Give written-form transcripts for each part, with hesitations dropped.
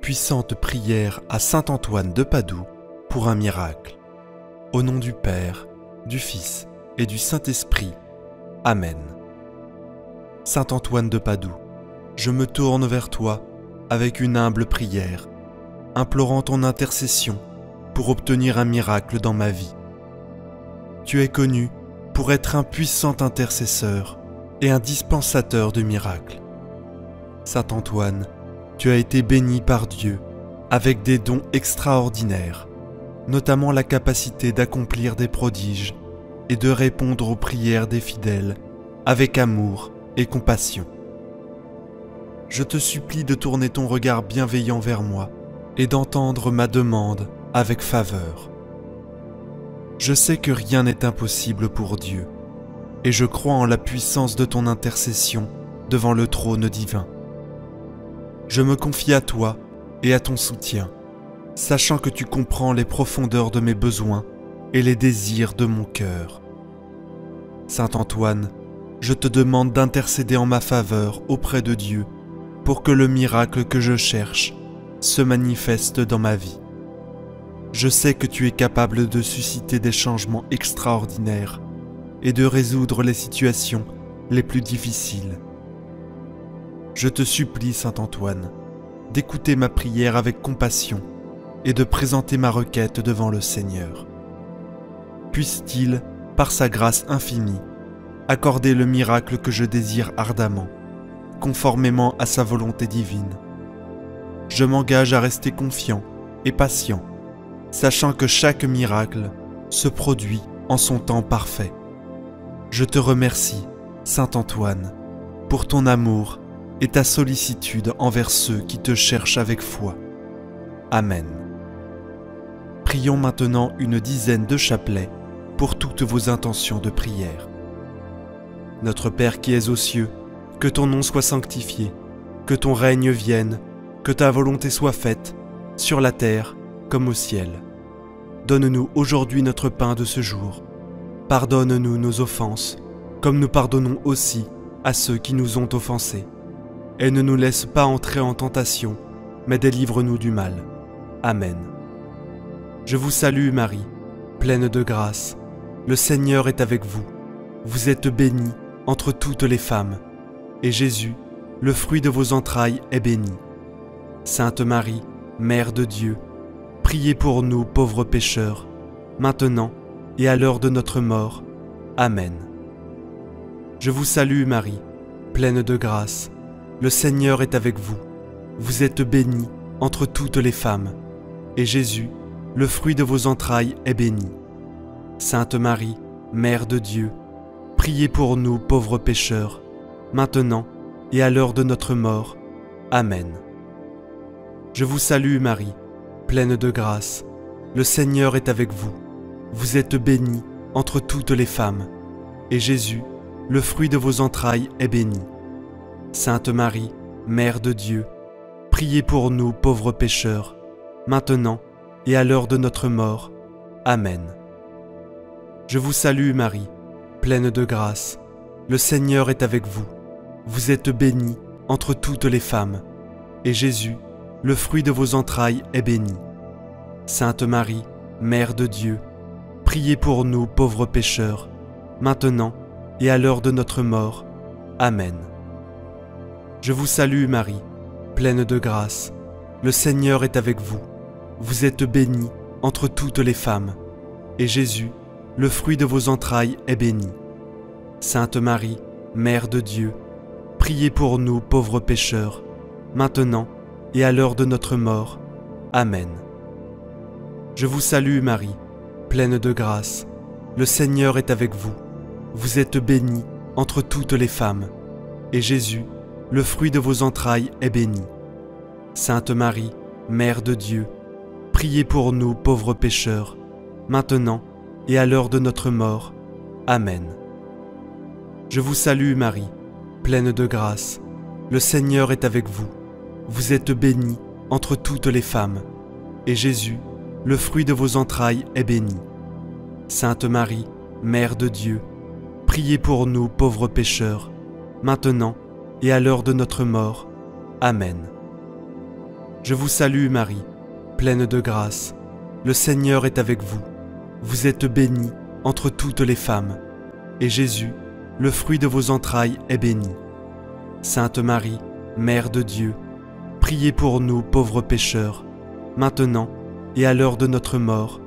puissante prière à saint Antoine de Padoue pour un miracle. Au nom du Père, du Fils et du Saint-Esprit. Amen. Saint Antoine de Padoue, je me tourne vers toi avec une humble prière, implorant ton intercession pour obtenir un miracle dans ma vie. Tu es connu pour être un puissant intercesseur et un dispensateur de miracles. Saint Antoine, tu as été béni par Dieu avec des dons extraordinaires, notamment la capacité d'accomplir des prodiges et de répondre aux prières des fidèles avec amour et compassion. Je te supplie de tourner ton regard bienveillant vers moi et d'entendre ma demande avec faveur. Je sais que rien n'est impossible pour Dieu, et je crois en la puissance de ton intercession devant le trône divin. Je me confie à toi et à ton soutien, sachant que tu comprends les profondeurs de mes besoins et les désirs de mon cœur. Saint Antoine, je te demande d'intercéder en ma faveur auprès de Dieu pour que le miracle que je cherche se manifeste dans ma vie. Je sais que tu es capable de susciter des changements extraordinaires et de résoudre les situations les plus difficiles. Je te supplie, Saint Antoine, d'écouter ma prière avec compassion et de présenter ma requête devant le Seigneur. Puisse-t-il, par sa grâce infinie, accorder le miracle que je désire ardemment, conformément à sa volonté divine. Je m'engage à rester confiant et patient, sachant que chaque miracle se produit en son temps parfait. Je te remercie, Saint Antoine, pour ton amour et ta sollicitude envers ceux qui te cherchent avec foi. Amen. Prions maintenant une dizaine de chapelets pour toutes vos intentions de prière. Notre Père qui es aux cieux, que ton nom soit sanctifié, que ton règne vienne, que ta volonté soit faite, sur la terre comme au ciel. Donne-nous aujourd'hui notre pain de ce jour. Pardonne-nous nos offenses, comme nous pardonnons aussi à ceux qui nous ont offensés. Et ne nous laisse pas entrer en tentation, mais délivre-nous du mal. Amen. Je vous salue Marie, pleine de grâce. Le Seigneur est avec vous. Vous êtes bénie entre toutes les femmes, et Jésus, le fruit de vos entrailles, est béni. Sainte Marie, Mère de Dieu, priez pour nous pauvres pécheurs, maintenant et à l'heure de notre mort. Amen. Je vous salue Marie, pleine de grâce. Le Seigneur est avec vous. Vous êtes bénie entre toutes les femmes, et Jésus, le fruit de vos entrailles, est béni. Sainte Marie, Mère de Dieu, priez pour nous pauvres pécheurs, maintenant et à l'heure de notre mort. Amen. Je vous salue Marie, pleine de grâce. Le Seigneur est avec vous. Vous êtes bénie entre toutes les femmes, et Jésus, le fruit de vos entrailles, est béni. Sainte Marie, Mère de Dieu, priez pour nous pauvres pécheurs, maintenant et à l'heure de notre mort. Amen. Je vous salue Marie, pleine de grâce. Le Seigneur est avec vous. Vous êtes bénie entre toutes les femmes, et Jésus, le fruit de vos entrailles, est béni. Sainte Marie, Mère de Dieu, priez pour nous pauvres pécheurs, maintenant et à l'heure de notre mort. Amen. Je vous salue Marie, pleine de grâce. Le Seigneur est avec vous. Vous êtes bénie entre toutes les femmes, et Jésus, le fruit de vos entrailles, est béni. Sainte Marie, Mère de Dieu, priez pour nous pauvres pécheurs, maintenant et à l'heure de notre mort. Amen. Je vous salue Marie, pleine de grâce. Le Seigneur est avec vous. Vous êtes bénie entre toutes les femmes, et Jésus, le fruit de vos entrailles, est béni. Sainte Marie, Mère de Dieu, priez pour nous pauvres pécheurs, maintenant et à l'heure de notre mort. Amen. Je vous salue Marie, pleine de grâce. Le Seigneur est avec vous. Vous êtes bénie entre toutes les femmes, et Jésus, le fruit de vos entrailles, est béni. Sainte Marie, Mère de Dieu, priez pour nous pauvres pécheurs, maintenant et à l'heure de notre mort. Amen. Je vous salue Marie, pleine de grâce. Le Seigneur est avec vous. Vous êtes bénie entre toutes les femmes, et Jésus, le fruit de vos entrailles, est béni. Sainte Marie, Mère de Dieu, priez pour nous pauvres pécheurs, maintenant et à l'heure de notre mort.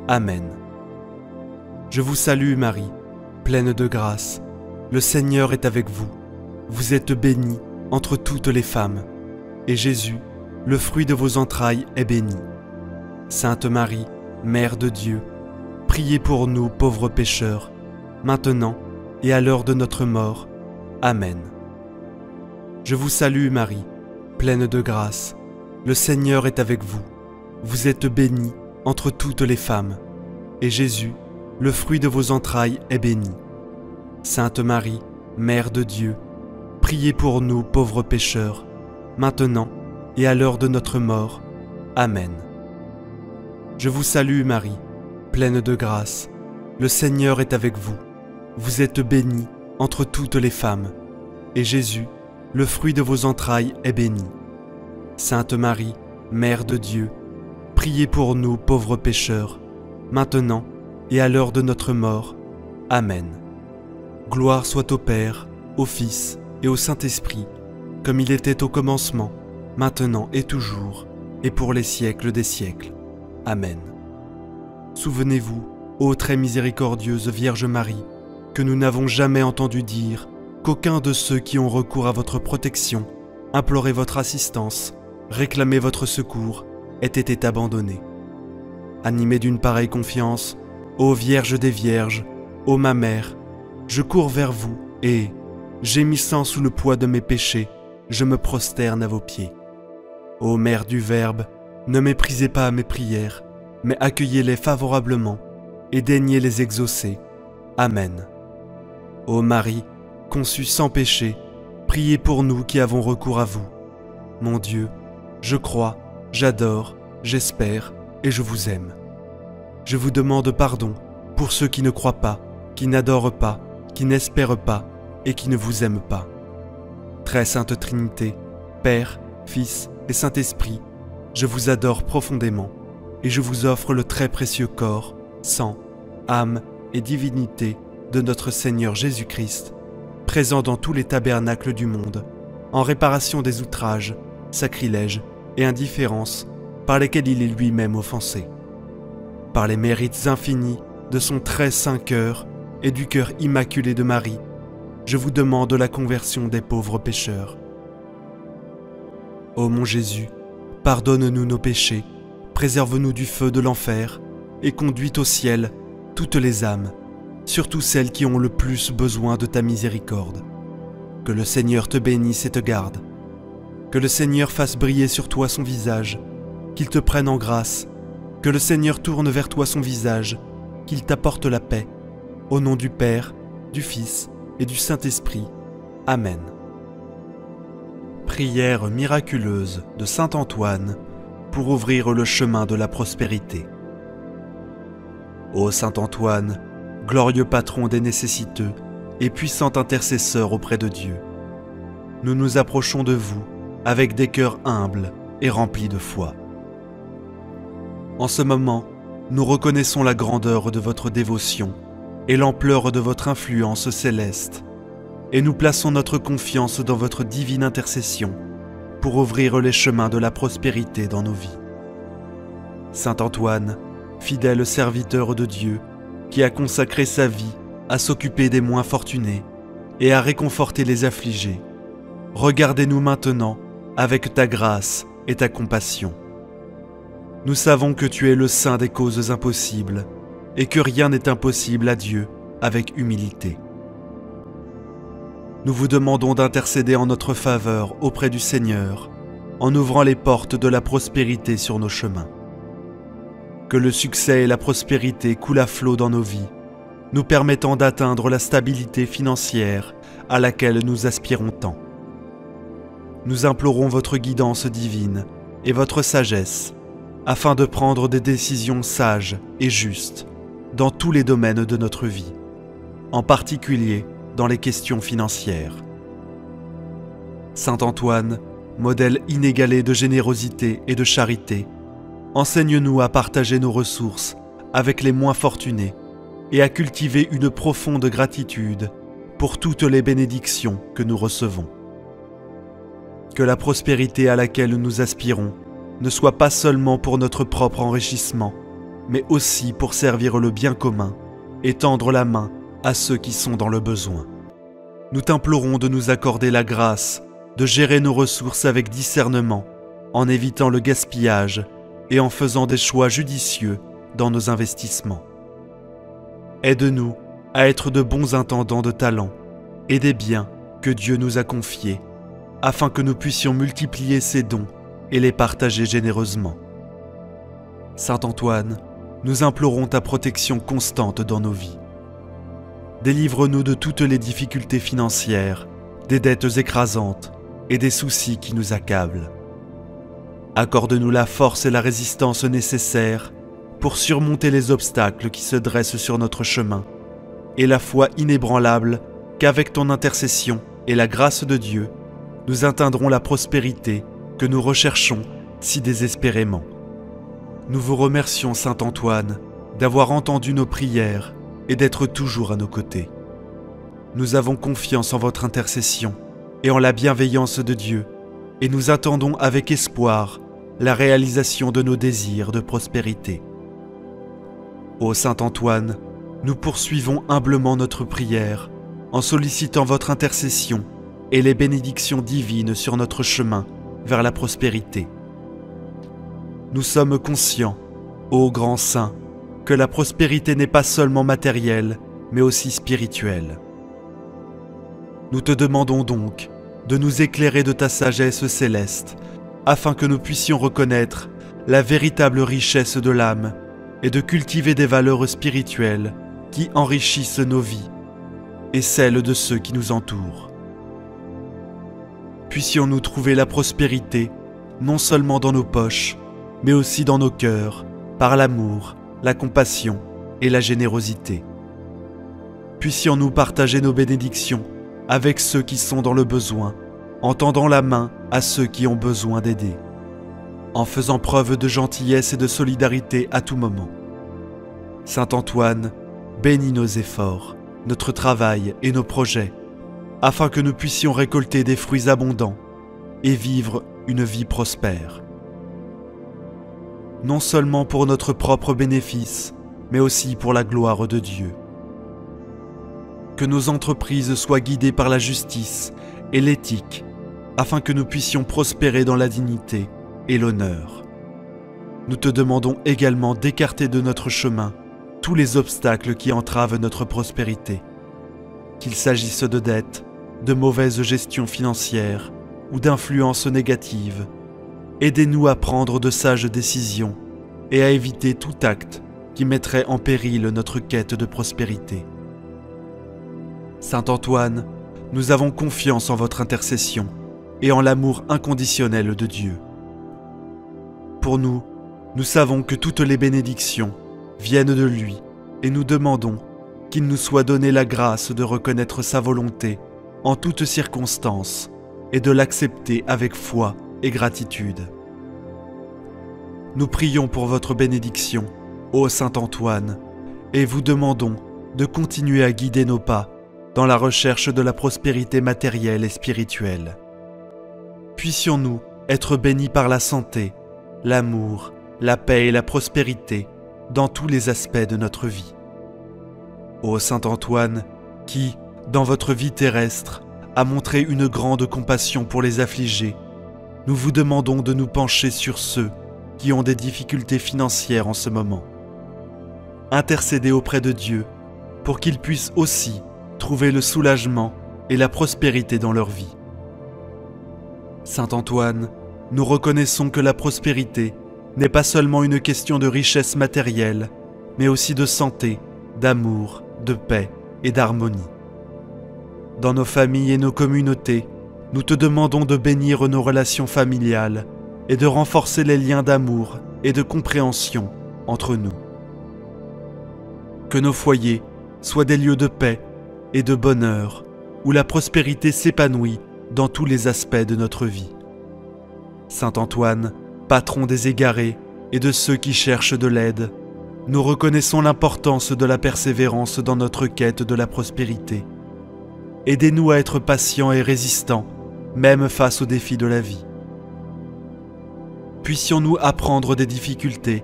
Amen. Je vous salue Marie, pleine de grâce. Le Seigneur est avec vous. Vous êtes bénie entre toutes les femmes, et Jésus, le fruit de vos entrailles, est béni. Sainte Marie, Mère de Dieu, priez pour nous pauvres pécheurs, maintenant et à l'heure de notre mort. Amen. Je vous salue Marie, pleine de grâce. Le Seigneur est avec vous. Vous êtes bénie entre toutes les femmes, et Jésus, le fruit de vos entrailles, est béni. Sainte Marie, Mère de Dieu, priez pour nous pauvres pécheurs, maintenant et à l'heure de notre mort. Amen. Je vous salue Marie, pleine de grâce. Le Seigneur est avec vous. Vous êtes bénie entre toutes les femmes, et Jésus, le fruit de vos entrailles, est béni. Sainte Marie, Mère de Dieu, priez pour nous pauvres pécheurs, maintenant et à l'heure de notre mort. Amen. Gloire soit au Père, au Fils et au Saint-Esprit, comme il était au commencement, maintenant et toujours, et pour les siècles des siècles. Amen. Souvenez-vous, ô très miséricordieuse Vierge Marie, que nous n'avons jamais entendu dire qu'aucun de ceux qui ont recours à votre protection, imploré votre assistance, réclamé votre secours, ait été abandonné. Animé d'une pareille confiance, ô Vierge des Vierges, ô ma Mère, je cours vers vous et, gémissant sous le poids de mes péchés, je me prosterne à vos pieds. Ô Mère du Verbe, ne méprisez pas mes prières, mais accueillez-les favorablement et daignez les exaucer. Amen. Ô Marie, conçue sans péché, priez pour nous qui avons recours à vous. Mon Dieu, je crois, j'adore, j'espère et je vous aime. Je vous demande pardon pour ceux qui ne croient pas, qui n'adorent pas, qui n'espèrent pas et qui ne vous aiment pas. Très Sainte Trinité, Père, Fils et Saint-Esprit, je vous adore profondément et je vous offre le très précieux corps, sang, âme et divinité de notre Seigneur Jésus-Christ, présent dans tous les tabernacles du monde, en réparation des outrages, sacrilèges et indifférences par lesquels il est lui-même offensé. Par les mérites infinis de son très saint cœur et du cœur immaculé de Marie, je vous demande la conversion des pauvres pécheurs. Ô mon Jésus, pardonne-nous nos péchés, préserve-nous du feu de l'enfer et conduis au ciel toutes les âmes, surtout celles qui ont le plus besoin de ta miséricorde. Que le Seigneur te bénisse et te garde. Que le Seigneur fasse briller sur toi son visage, qu'il te prenne en grâce. Que le Seigneur tourne vers toi son visage, qu'il t'apporte la paix. Au nom du Père, du Fils et du Saint-Esprit. Amen. Prière miraculeuse de saint Antoine pour ouvrir le chemin de la prospérité. Ô saint Antoine, glorieux patron des nécessiteux et puissant intercesseur auprès de Dieu, nous nous approchons de vous avec des cœurs humbles et remplis de foi. En ce moment, nous reconnaissons la grandeur de votre dévotion et l'ampleur de votre influence céleste, et nous plaçons notre confiance dans votre divine intercession pour ouvrir les chemins de la prospérité dans nos vies. Saint Antoine, fidèle serviteur de Dieu, qui a consacré sa vie à s'occuper des moins fortunés et à réconforter les affligés, regardez-nous maintenant avec ta grâce et ta compassion. Nous savons que tu es le saint des causes impossibles et que rien n'est impossible à Dieu avec humilité. Nous vous demandons d'intercéder en notre faveur auprès du Seigneur en ouvrant les portes de la prospérité sur nos chemins. Que le succès et la prospérité coulent à flot dans nos vies, nous permettant d'atteindre la stabilité financière à laquelle nous aspirons tant. Nous implorons votre guidance divine et votre sagesse afin de prendre des décisions sages et justes dans tous les domaines de notre vie, en particulier dans les questions financières. Saint Antoine, modèle inégalé de générosité et de charité, enseigne-nous à partager nos ressources avec les moins fortunés et à cultiver une profonde gratitude pour toutes les bénédictions que nous recevons. Que la prospérité à laquelle nous aspirons ne soit pas seulement pour notre propre enrichissement, mais aussi pour servir le bien commun et tendre la main à ceux qui sont dans le besoin. Nous t'implorons de nous accorder la grâce de gérer nos ressources avec discernement, en évitant le gaspillage et en faisant des choix judicieux dans nos investissements. Aide-nous à être de bons intendants de talents et des biens que Dieu nous a confiés, afin que nous puissions multiplier ces dons et les partager généreusement. Saint Antoine, nous implorons ta protection constante dans nos vies. Délivre-nous de toutes les difficultés financières, des dettes écrasantes et des soucis qui nous accablent. Accorde-nous la force et la résistance nécessaires pour surmonter les obstacles qui se dressent sur notre chemin, et la foi inébranlable qu'avec ton intercession et la grâce de Dieu, nous atteindrons la prospérité que nous recherchons si désespérément. Nous vous remercions, Saint Antoine, d'avoir entendu nos prières et d'être toujours à nos côtés. Nous avons confiance en votre intercession et en la bienveillance de Dieu, et nous attendons avec espoir la réalisation de nos désirs de prospérité. Ô Saint Antoine, nous poursuivons humblement notre prière en sollicitant votre intercession et les bénédictions divines sur notre chemin vers la prospérité. Nous sommes conscients, ô grand saint, que la prospérité n'est pas seulement matérielle, mais aussi spirituelle. Nous te demandons donc de nous éclairer de ta sagesse céleste, afin que nous puissions reconnaître la véritable richesse de l'âme et de cultiver des valeurs spirituelles qui enrichissent nos vies et celles de ceux qui nous entourent. Puissions-nous trouver la prospérité non seulement dans nos poches, mais aussi dans nos cœurs, par l'amour, la compassion et la générosité. Puissions-nous partager nos bénédictions avec ceux qui sont dans le besoin, en tendant la main à ceux qui ont besoin d'aider, en faisant preuve de gentillesse et de solidarité à tout moment. Saint Antoine, bénis nos efforts, notre travail et nos projets, afin que nous puissions récolter des fruits abondants et vivre une vie prospère. Non seulement pour notre propre bénéfice, mais aussi pour la gloire de Dieu. Que nos entreprises soient guidées par la justice et l'éthique, afin que nous puissions prospérer dans la dignité et l'honneur. Nous te demandons également d'écarter de notre chemin tous les obstacles qui entravent notre prospérité, qu'il s'agisse de dettes, de mauvaise gestion financière ou d'influences négatives. Aidez-nous à prendre de sages décisions et à éviter tout acte qui mettrait en péril notre quête de prospérité. Saint Antoine, nous avons confiance en votre intercession et en l'amour inconditionnel de Dieu. Pour nous, nous savons que toutes les bénédictions viennent de lui et nous demandons qu'il nous soit donné la grâce de reconnaître sa volonté en toutes circonstances et de l'accepter avec foi et gratitude. Nous prions pour votre bénédiction, ô Saint Antoine, et vous demandons de continuer à guider nos pas dans la recherche de la prospérité matérielle et spirituelle. Puissions-nous être bénis par la santé, l'amour, la paix et la prospérité dans tous les aspects de notre vie. Ô Saint Antoine, qui, dans votre vie terrestre, a montré une grande compassion pour les affligés, nous vous demandons de nous pencher sur ceux qui ont des difficultés financières en ce moment. Intercédez auprès de Dieu pour qu'ils puissent aussi trouver le soulagement et la prospérité dans leur vie. Saint Antoine, nous reconnaissons que la prospérité n'est pas seulement une question de richesse matérielle, mais aussi de santé, d'amour, de paix et d'harmonie. Dans nos familles et nos communautés, nous te demandons de bénir nos relations familiales et de renforcer les liens d'amour et de compréhension entre nous. Que nos foyers soient des lieux de paix et de bonheur, où la prospérité s'épanouit dans tous les aspects de notre vie. Saint Antoine, patron des égarés et de ceux qui cherchent de l'aide, nous reconnaissons l'importance de la persévérance dans notre quête de la prospérité. Aidez-nous à être patients et résistants, même face aux défis de la vie. Puissions-nous apprendre des difficultés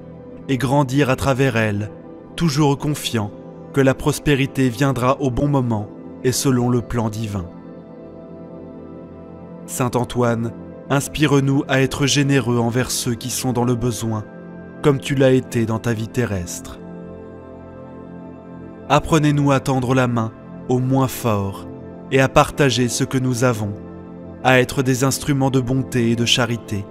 et grandir à travers elles, toujours confiants que la prospérité viendra au bon moment et selon le plan divin. Saint Antoine, inspire-nous à être généreux envers ceux qui sont dans le besoin, comme tu l'as été dans ta vie terrestre. Apprenez-nous à tendre la main aux moins forts et à partager ce que nous avons, à être des instruments de bonté et de charité.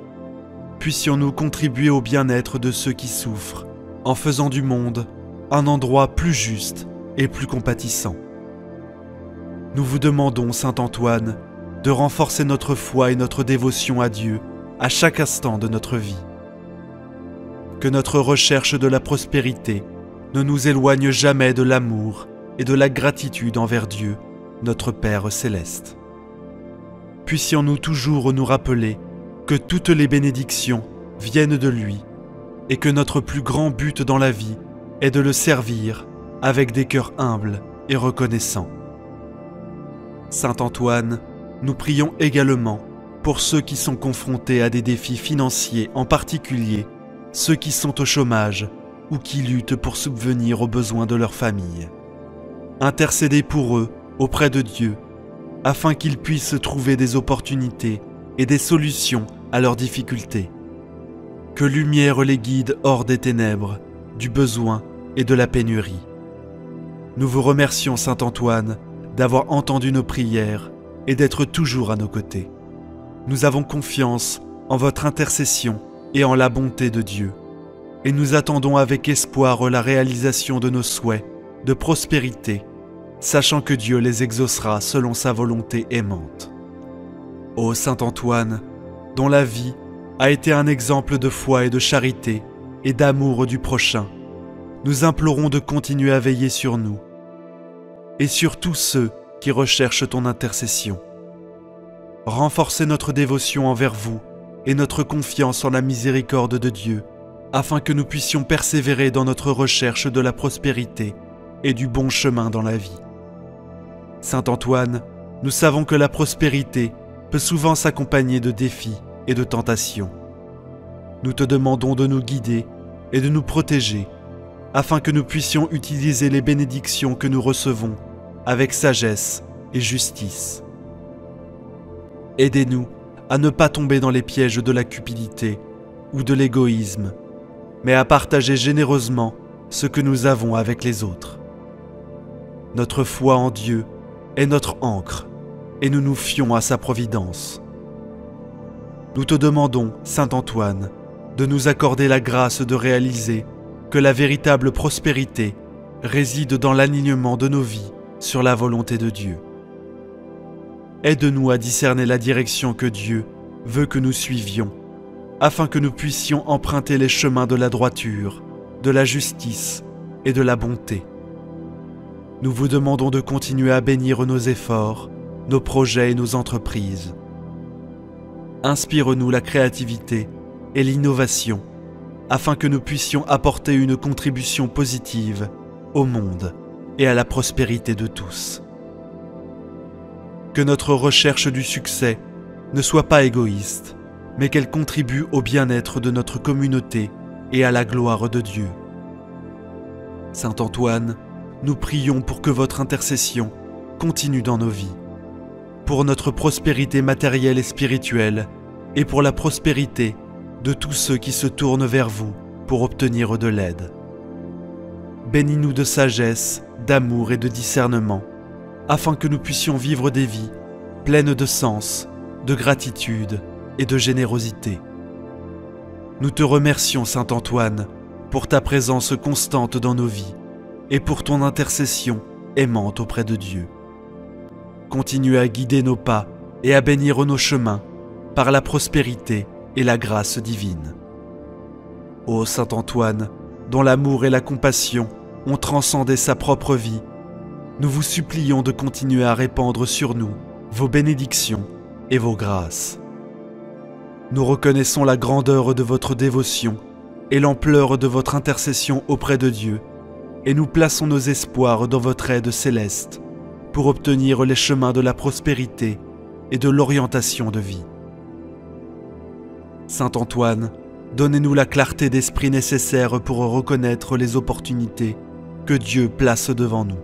Puissions-nous contribuer au bien-être de ceux qui souffrent, en faisant du monde un endroit plus juste et plus compatissant. Nous vous demandons, Saint Antoine, de renforcer notre foi et notre dévotion à Dieu à chaque instant de notre vie. Que notre recherche de la prospérité ne nous éloigne jamais de l'amour et de la gratitude envers Dieu, notre Père céleste. Puissions-nous toujours nous rappeler que toutes les bénédictions viennent de lui et que notre plus grand but dans la vie est de le servir avec des cœurs humbles et reconnaissants. Saint Antoine, nous prions également pour ceux qui sont confrontés à des défis financiers, en particulier ceux qui sont au chômage ou qui luttent pour subvenir aux besoins de leur famille. Intercédez pour eux auprès de Dieu, afin qu'ils puissent trouver des opportunités et des solutions à leurs difficultés. Que lumière les guide hors des ténèbres, du besoin et de la pénurie. Nous vous remercions, Saint Antoine, d'avoir entendu nos prières et d'être toujours à nos côtés. Nous avons confiance en votre intercession et en la bonté de Dieu, et nous attendons avec espoir la réalisation de nos souhaits de prospérité, sachant que Dieu les exaucera selon sa volonté aimante. Ô Saint Antoine, dont la vie a été un exemple de foi et de charité et d'amour du prochain, nous implorons de continuer à veiller sur nous et sur tous ceux qui recherchent ton intercession. Renforcez notre dévotion envers vous et notre confiance en la miséricorde de Dieu, afin que nous puissions persévérer dans notre recherche de la prospérité et du bon chemin dans la vie. Saint Antoine, nous savons que la prospérité peut souvent s'accompagner de défis et de tentations. Nous te demandons de nous guider et de nous protéger, afin que nous puissions utiliser les bénédictions que nous recevons avec sagesse et justice. Aidez-nous à ne pas tomber dans les pièges de la cupidité ou de l'égoïsme, mais à partager généreusement ce que nous avons avec les autres. Notre foi en Dieu est notre ancre, et nous nous fions à sa providence. Nous te demandons, Saint Antoine, de nous accorder la grâce de réaliser que la véritable prospérité réside dans l'alignement de nos vies sur la volonté de Dieu. Aide-nous à discerner la direction que Dieu veut que nous suivions, afin que nous puissions emprunter les chemins de la droiture, de la justice et de la bonté. Nous vous demandons de continuer à bénir nos efforts, nos projets et nos entreprises. Inspire-nous la créativité et l'innovation, afin que nous puissions apporter une contribution positive au monde et à la prospérité de tous. Que notre recherche du succès ne soit pas égoïste, mais qu'elle contribue au bien-être de notre communauté et à la gloire de Dieu. Saint Antoine, nous prions pour que votre intercession continue dans nos vies, pour notre prospérité matérielle et spirituelle, et pour la prospérité de tous ceux qui se tournent vers vous pour obtenir de l'aide. Bénis-nous de sagesse, d'amour et de discernement, afin que nous puissions vivre des vies pleines de sens, de gratitude et de générosité. Nous te remercions, Saint Antoine, pour ta présence constante dans nos vies et pour ton intercession aimante auprès de Dieu. Continue à guider nos pas et à bénir nos chemins par la prospérité et la grâce divine. Ô Saint Antoine, dont l'amour et la compassion ont transcendé sa propre vie, nous vous supplions de continuer à répandre sur nous vos bénédictions et vos grâces. nous reconnaissons la grandeur de votre dévotion et l'ampleur de votre intercession auprès de Dieu, et nous plaçons nos espoirs dans votre aide céleste pour obtenir les chemins de la prospérité et de l'orientation de vie. Saint Antoine, donnez-nous la clarté d'esprit nécessaire pour reconnaître les opportunités que Dieu place devant nous.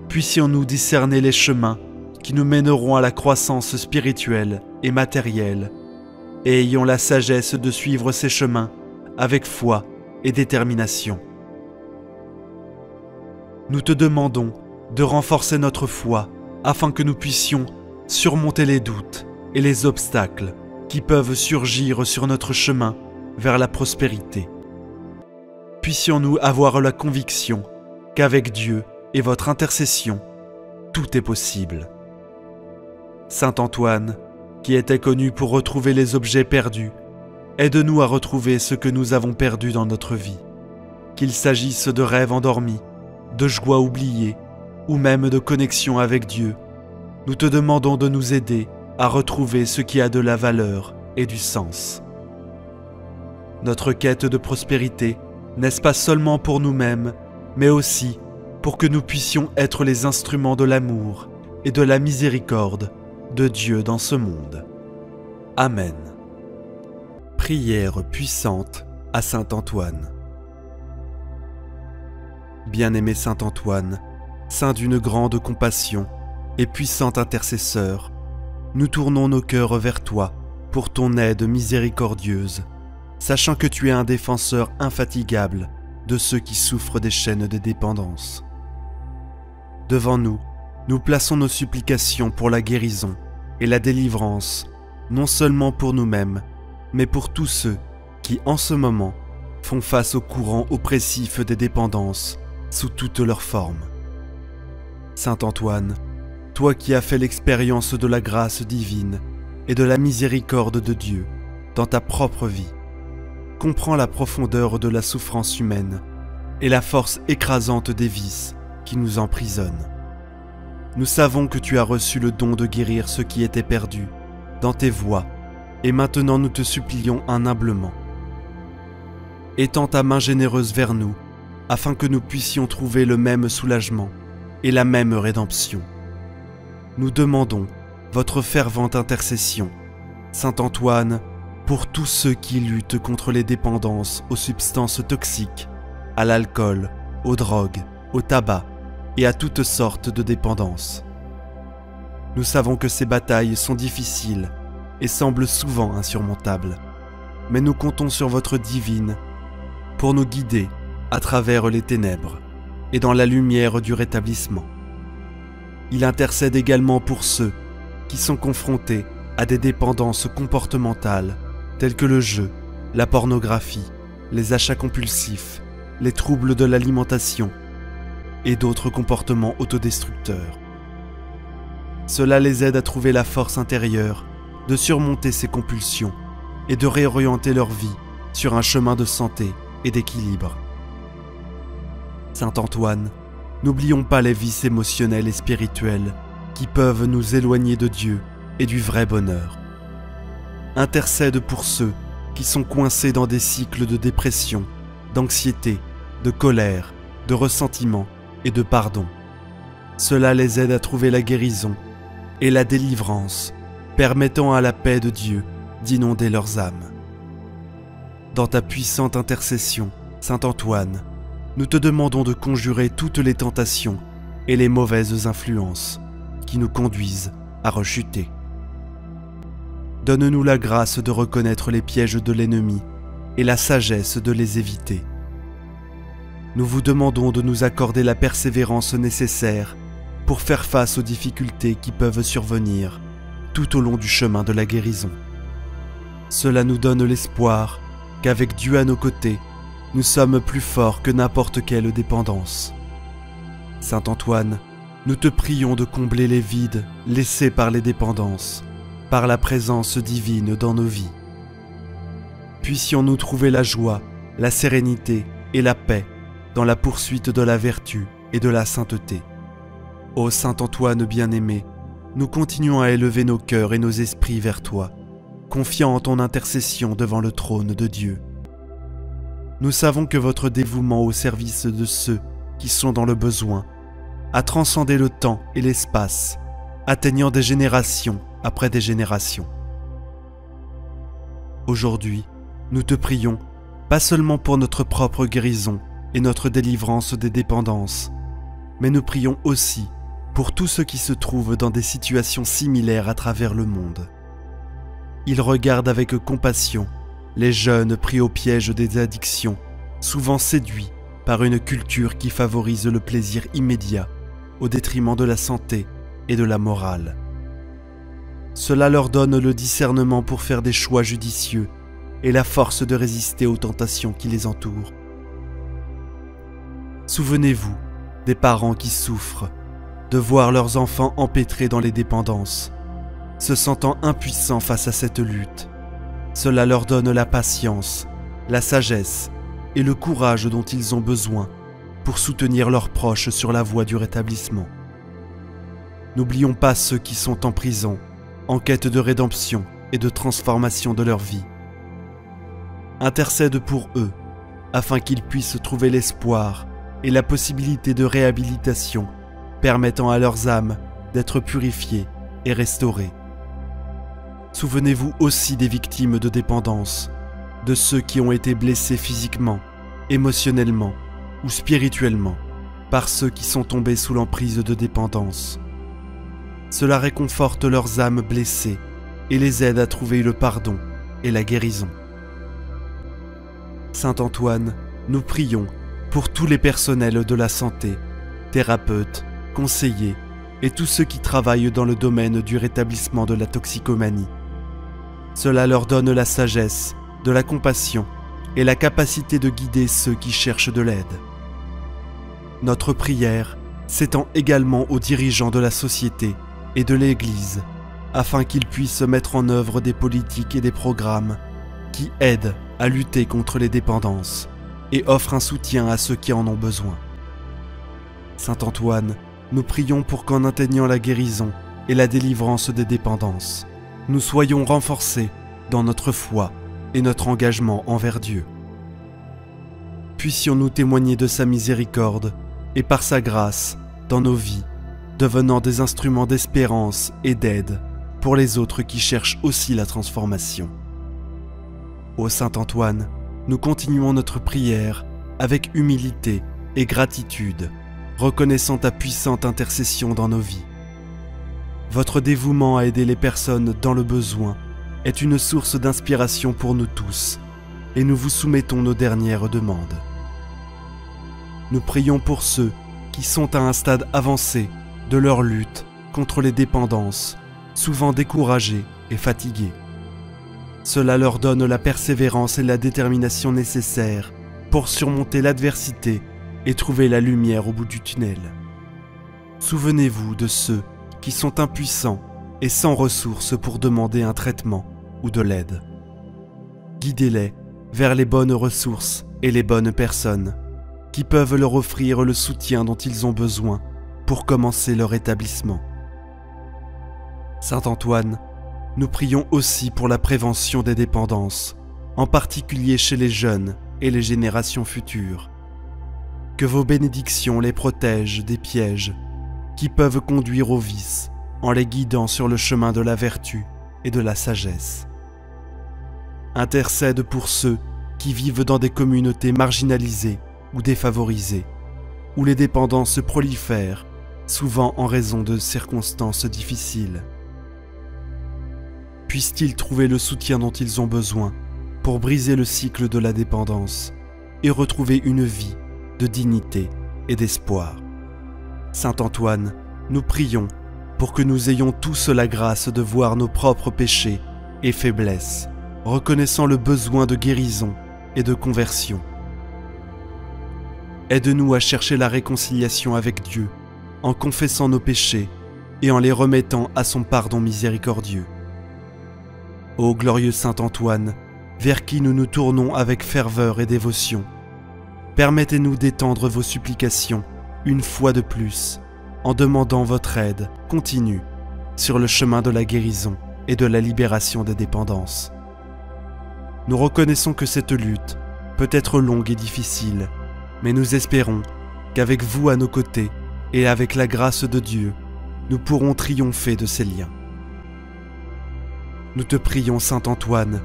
Puissions-nous discerner les chemins qui nous mèneront à la croissance spirituelle et matérielle, et ayons la sagesse de suivre ces chemins avec foi et détermination. Nous te demandons de renforcer notre foi afin que nous puissions surmonter les doutes et les obstacles qui peuvent surgir sur notre chemin vers la prospérité. Puissions-nous avoir la conviction qu'avec Dieu et votre intercession, tout est possible. Saint Antoine, qui était connu pour retrouver les objets perdus, aide-nous à retrouver ce que nous avons perdu dans notre vie, qu'il s'agisse de rêves endormis, de joies oubliées ou même de connexion avec Dieu. Nous te demandons de nous aider à retrouver ce qui a de la valeur et du sens. Notre quête de prospérité, n'est-ce pas seulement pour nous-mêmes, mais aussi pour que nous puissions être les instruments de l'amour et de la miséricorde de Dieu dans ce monde. Amen. Prière puissante à Saint Antoine. Bien-aimé Saint Antoine, saint d'une grande compassion et puissant intercesseur, nous tournons nos cœurs vers toi pour ton aide miséricordieuse, sachant que tu es un défenseur infatigable de ceux qui souffrent des chaînes de dépendance. Devant nous, nous plaçons nos supplications pour la guérison et la délivrance, non seulement pour nous-mêmes, mais pour tous ceux qui, en ce moment, font face au courant oppressif des dépendances sous toutes leurs formes. Saint Antoine, toi qui as fait l'expérience de la grâce divine et de la miséricorde de Dieu dans ta propre vie, comprends la profondeur de la souffrance humaine et la force écrasante des vices qui nous emprisonnent. Nous savons que tu as reçu le don de guérir ce qui était perdu dans tes voies, et maintenant nous te supplions humblement. Étends ta main généreuse vers nous, afin que nous puissions trouver le même soulagement et la même rédemption. Nous demandons votre fervente intercession, Saint Antoine, pour tous ceux qui luttent contre les dépendances aux substances toxiques, à l'alcool, aux drogues, au tabac et à toutes sortes de dépendances. Nous savons que ces batailles sont difficiles et semblent souvent insurmontables, mais nous comptons sur votre divine pour nous guider à travers les ténèbres et dans la lumière du rétablissement. Il intercède également pour ceux qui sont confrontés à des dépendances comportementales telles que le jeu, la pornographie, les achats compulsifs, les troubles de l'alimentation et d'autres comportements autodestructeurs. Cela les aide à trouver la force intérieure de surmonter ces compulsions et de réorienter leur vie sur un chemin de santé et d'équilibre. Saint Antoine, n'oublions pas les vices émotionnels et spirituels qui peuvent nous éloigner de Dieu et du vrai bonheur. Intercède pour ceux qui sont coincés dans des cycles de dépression, d'anxiété, de colère, de ressentiment et de pardon. Cela les aide à trouver la guérison et la délivrance, permettant à la paix de Dieu d'inonder leurs âmes. Dans ta puissante intercession, Saint Antoine, nous te demandons de conjurer toutes les tentations et les mauvaises influences qui nous conduisent à rechuter. Donne-nous la grâce de reconnaître les pièges de l'ennemi et la sagesse de les éviter. Nous vous demandons de nous accorder la persévérance nécessaire pour faire face aux difficultés qui peuvent survenir tout au long du chemin de la guérison. Cela nous donne l'espoir qu'avec Dieu à nos côtés, nous sommes plus forts que n'importe quelle dépendance. Saint Antoine, nous te prions de combler les vides laissés par les dépendances, par la présence divine dans nos vies. Puissions-nous trouver la joie, la sérénité et la paix dans la poursuite de la vertu et de la sainteté. Ô Saint Antoine bien-aimé, nous continuons à élever nos cœurs et nos esprits vers toi, confiant en ton intercession devant le trône de Dieu. Nous savons que votre dévouement au service de ceux qui sont dans le besoin a transcendé le temps et l'espace, atteignant des générations après des générations. Aujourd'hui, nous te prions, pas seulement pour notre propre guérison et notre délivrance des dépendances, mais nous prions aussi pour tous ceux qui se trouvent dans des situations similaires à travers le monde. Ils regardent avec compassion les jeunes pris au piège des addictions, souvent séduits par une culture qui favorise le plaisir immédiat au détriment de la santé et de la morale. Cela leur donne le discernement pour faire des choix judicieux et la force de résister aux tentations qui les entourent. Souvenez-vous des parents qui souffrent de voir leurs enfants empêtrés dans les dépendances, se sentant impuissants face à cette lutte. Cela leur donne la patience, la sagesse et le courage dont ils ont besoin pour soutenir leurs proches sur la voie du rétablissement. N'oublions pas ceux qui sont en prison, en quête de rédemption et de transformation de leur vie. Intercède pour eux, afin qu'ils puissent trouver l'espoir et la possibilité de réhabilitation permettant à leurs âmes d'être purifiées et restaurées. Souvenez-vous aussi des victimes de dépendance, de ceux qui ont été blessés physiquement, émotionnellement ou spirituellement par ceux qui sont tombés sous l'emprise de dépendance. Cela réconforte leurs âmes blessées et les aide à trouver le pardon et la guérison. Saint Antoine, nous prions pour tous les personnels de la santé, thérapeutes, conseillers et tous ceux qui travaillent dans le domaine du rétablissement de la toxicomanie. Cela leur donne la sagesse, de la compassion et la capacité de guider ceux qui cherchent de l'aide. Notre prière s'étend également aux dirigeants de la société et de l'Église, afin qu'ils puissent mettre en œuvre des politiques et des programmes qui aident à lutter contre les dépendances et offrent un soutien à ceux qui en ont besoin. Saint Antoine, nous prions pour qu'en atteignant la guérison et la délivrance des dépendances, nous soyons renforcés dans notre foi et notre engagement envers Dieu. Puissions-nous témoigner de sa miséricorde et par sa grâce dans nos vies, devenant des instruments d'espérance et d'aide pour les autres qui cherchent aussi la transformation. Ô Saint Antoine, nous continuons notre prière avec humilité et gratitude, reconnaissant ta puissante intercession dans nos vies. Votre dévouement à aider les personnes dans le besoin est une source d'inspiration pour nous tous, et nous vous soumettons nos dernières demandes. Nous prions pour ceux qui sont à un stade avancé de leur lutte contre les dépendances, souvent découragés et fatigués. Cela leur donne la persévérance et la détermination nécessaires pour surmonter l'adversité et trouver la lumière au bout du tunnel. Souvenez-vous de ceux qui sont impuissants et sans ressources pour demander un traitement ou de l'aide. Guidez-les vers les bonnes ressources et les bonnes personnes qui peuvent leur offrir le soutien dont ils ont besoin pour commencer leur établissement. Saint Antoine, nous prions aussi pour la prévention des dépendances, en particulier chez les jeunes et les générations futures. Que vos bénédictions les protègent des pièges qui peuvent conduire au vice en les guidant sur le chemin de la vertu et de la sagesse. Intercède pour ceux qui vivent dans des communautés marginalisées ou défavorisées, où les dépendances prolifèrent, souvent en raison de circonstances difficiles. Puissent-ils trouver le soutien dont ils ont besoin pour briser le cycle de la dépendance et retrouver une vie de dignité et d'espoir. Saint Antoine, nous prions pour que nous ayons tous la grâce de voir nos propres péchés et faiblesses, reconnaissant le besoin de guérison et de conversion. Aide-nous à chercher la réconciliation avec Dieu, en confessant nos péchés et en les remettant à son pardon miséricordieux. Ô glorieux Saint Antoine, vers qui nous nous tournons avec ferveur et dévotion, permettez-nous d'étendre vos supplications une fois de plus, en demandant votre aide continue sur le chemin de la guérison et de la libération des dépendances. Nous reconnaissons que cette lutte peut être longue et difficile, mais nous espérons qu'avec vous à nos côtés et avec la grâce de Dieu, nous pourrons triompher de ces liens. Nous te prions, Saint Antoine,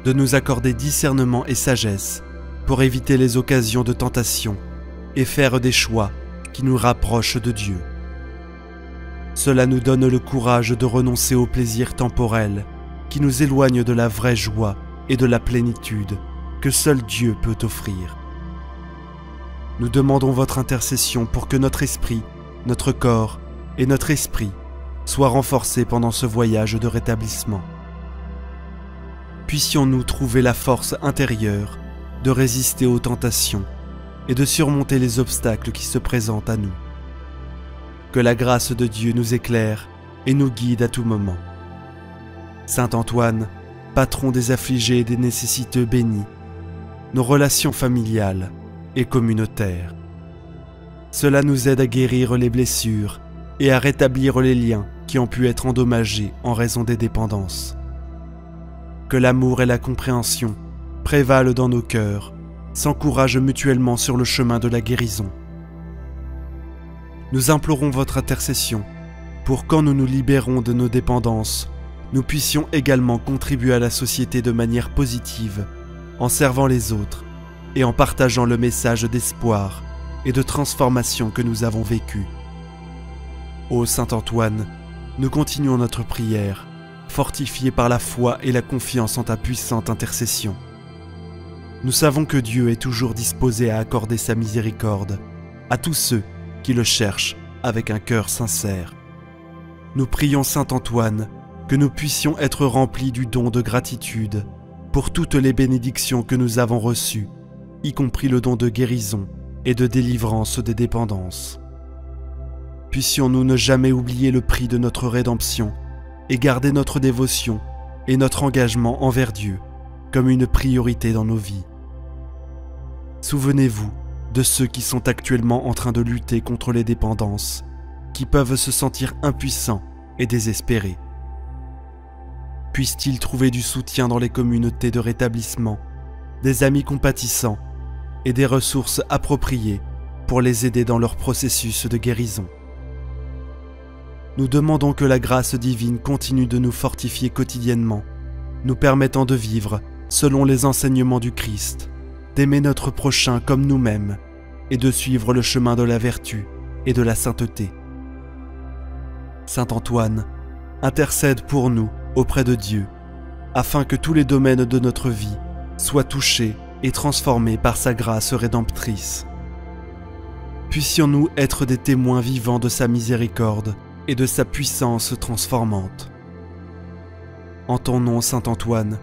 de nous accorder discernement et sagesse pour éviter les occasions de tentation et faire des choix qui nous rapprochent de Dieu. Cela nous donne le courage de renoncer aux plaisirs temporels qui nous éloignent de la vraie joie et de la plénitude que seul Dieu peut offrir. Nous demandons votre intercession pour que notre esprit, notre corps et notre esprit soient renforcés pendant ce voyage de rétablissement. Puissions-nous trouver la force intérieure de résister aux tentations et de surmonter les obstacles qui se présentent à nous. Que la grâce de Dieu nous éclaire et nous guide à tout moment. Saint Antoine, patron des affligés et des nécessiteux bénis, nos relations familiales et communautaires. Cela nous aide à guérir les blessures et à rétablir les liens qui ont pu être endommagés en raison des dépendances. Que l'amour et la compréhension prévalent dans nos cœurs, s'encouragent mutuellement sur le chemin de la guérison. Nous implorons votre intercession pour quand nous nous libérons de nos dépendances, nous puissions également contribuer à la société de manière positive, en servant les autres et en partageant le message d'espoir et de transformation que nous avons vécu. Ô Saint Antoine, nous continuons notre prière, fortifiés par la foi et la confiance en ta puissante intercession. Nous savons que Dieu est toujours disposé à accorder sa miséricorde à tous ceux qui le cherchent avec un cœur sincère. Nous prions Saint Antoine que nous puissions être remplis du don de gratitude pour toutes les bénédictions que nous avons reçues, y compris le don de guérison et de délivrance des dépendances. Puissions-nous ne jamais oublier le prix de notre rédemption et garder notre dévotion et notre engagement envers Dieu comme une priorité dans nos vies. Souvenez-vous de ceux qui sont actuellement en train de lutter contre les dépendances, qui peuvent se sentir impuissants et désespérés. Puissent-ils trouver du soutien dans les communautés de rétablissement, des amis compatissants et des ressources appropriées pour les aider dans leur processus de guérison. Nous demandons que la grâce divine continue de nous fortifier quotidiennement, nous permettant de vivre selon les enseignements du Christ, d'aimer notre prochain comme nous-mêmes et de suivre le chemin de la vertu et de la sainteté. Saint Antoine, intercède pour nous auprès de Dieu, afin que tous les domaines de notre vie soient touchés et transformés par sa grâce rédemptrice. Puissions-nous être des témoins vivants de sa miséricorde et de sa puissance transformante. En ton nom, Saint Antoine,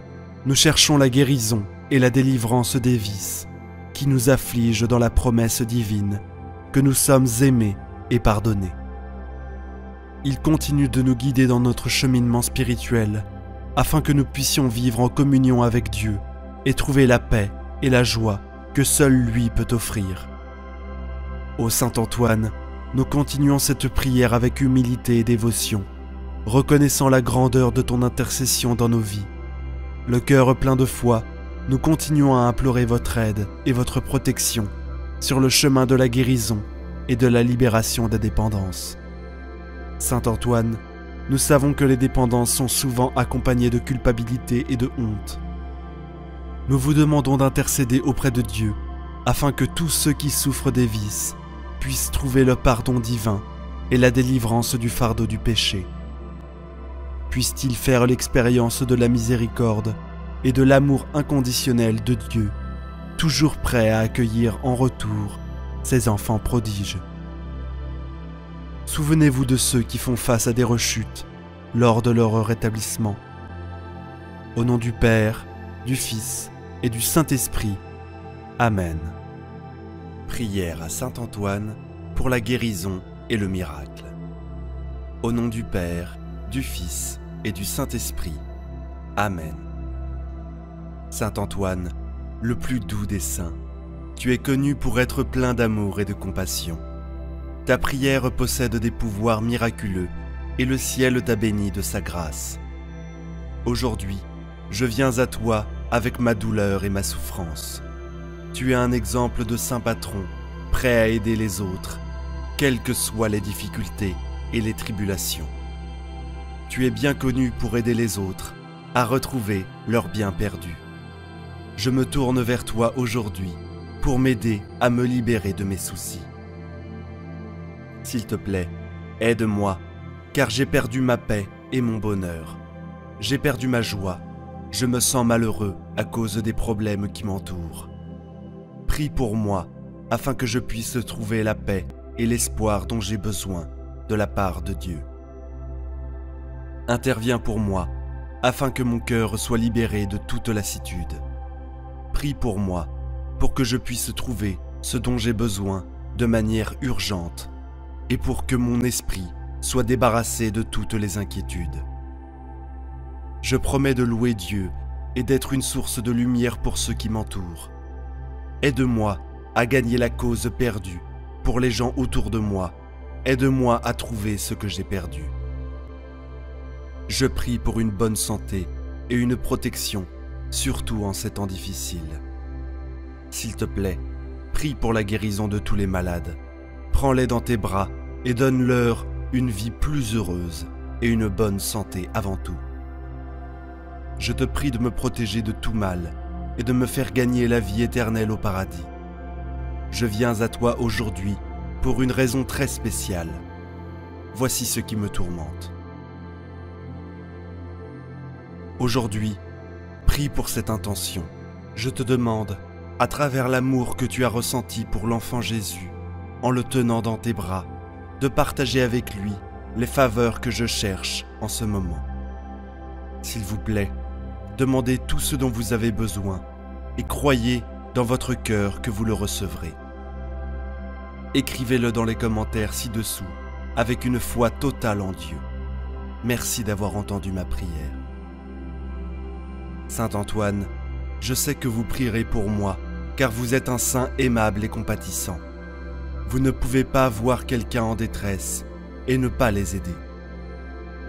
nous cherchons la guérison et la délivrance des vices qui nous affligent dans la promesse divine que nous sommes aimés et pardonnés. Il continue de nous guider dans notre cheminement spirituel afin que nous puissions vivre en communion avec Dieu et trouver la paix et la joie que seul lui peut offrir. Ô Saint Antoine, nous continuons cette prière avec humilité et dévotion, reconnaissant la grandeur de ton intercession dans nos vies. Le cœur plein de foi, nous continuons à implorer votre aide et votre protection sur le chemin de la guérison et de la libération des dépendances. Saint Antoine, nous savons que les dépendances sont souvent accompagnées de culpabilité et de honte. Nous vous demandons d'intercéder auprès de Dieu afin que tous ceux qui souffrent des vices puissent trouver le pardon divin et la délivrance du fardeau du péché. Puissent-ils faire l'expérience de la miséricorde et de l'amour inconditionnel de Dieu, toujours prêt à accueillir en retour ses enfants prodiges. Souvenez-vous de ceux qui font face à des rechutes lors de leur rétablissement. Au nom du Père, du Fils et du Saint-Esprit. Amen. Prière à Saint Antoine pour la guérison et le miracle. Au nom du Père, du Fils et du Saint-Esprit. Amen. Saint Antoine, le plus doux des saints, tu es connu pour être plein d'amour et de compassion. Ta prière possède des pouvoirs miraculeux et le ciel t'a béni de sa grâce. Aujourd'hui, je viens à toi avec ma douleur et ma souffrance. Tu es un exemple de saint patron, prêt à aider les autres, quelles que soient les difficultés et les tribulations. Tu es bien connu pour aider les autres à retrouver leur bien perdu. Je me tourne vers toi aujourd'hui pour m'aider à me libérer de mes soucis. S'il te plaît, aide-moi, car j'ai perdu ma paix et mon bonheur. J'ai perdu ma joie. Je me sens malheureux à cause des problèmes qui m'entourent. Prie pour moi, afin que je puisse trouver la paix et l'espoir dont j'ai besoin de la part de Dieu. Interviens pour moi, afin que mon cœur soit libéré de toute lassitude. Prie pour moi, pour que je puisse trouver ce dont j'ai besoin de manière urgente, et pour que mon esprit soit débarrassé de toutes les inquiétudes. Je promets de louer Dieu et d'être une source de lumière pour ceux qui m'entourent. Aide-moi à gagner la cause perdue pour les gens autour de moi. Aide-moi à trouver ce que j'ai perdu. Je prie pour une bonne santé et une protection, surtout en ces temps difficiles. S'il te plaît, prie pour la guérison de tous les malades. Prends-les dans tes bras et donne-leur une vie plus heureuse et une bonne santé avant tout. Je te prie de me protéger de tout mal et de me faire gagner la vie éternelle au paradis. Je viens à toi aujourd'hui pour une raison très spéciale. Voici ce qui me tourmente. Aujourd'hui, prie pour cette intention. Je te demande, à travers l'amour que tu as ressenti pour l'enfant Jésus, en le tenant dans tes bras, de partager avec lui les faveurs que je cherche en ce moment. S'il vous plaît, demandez tout ce dont vous avez besoin et croyez dans votre cœur que vous le recevrez. Écrivez-le dans les commentaires ci-dessous avec une foi totale en Dieu. Merci d'avoir entendu ma prière. Saint Antoine, je sais que vous prierez pour moi car vous êtes un saint aimable et compatissant. Vous ne pouvez pas voir quelqu'un en détresse et ne pas les aider.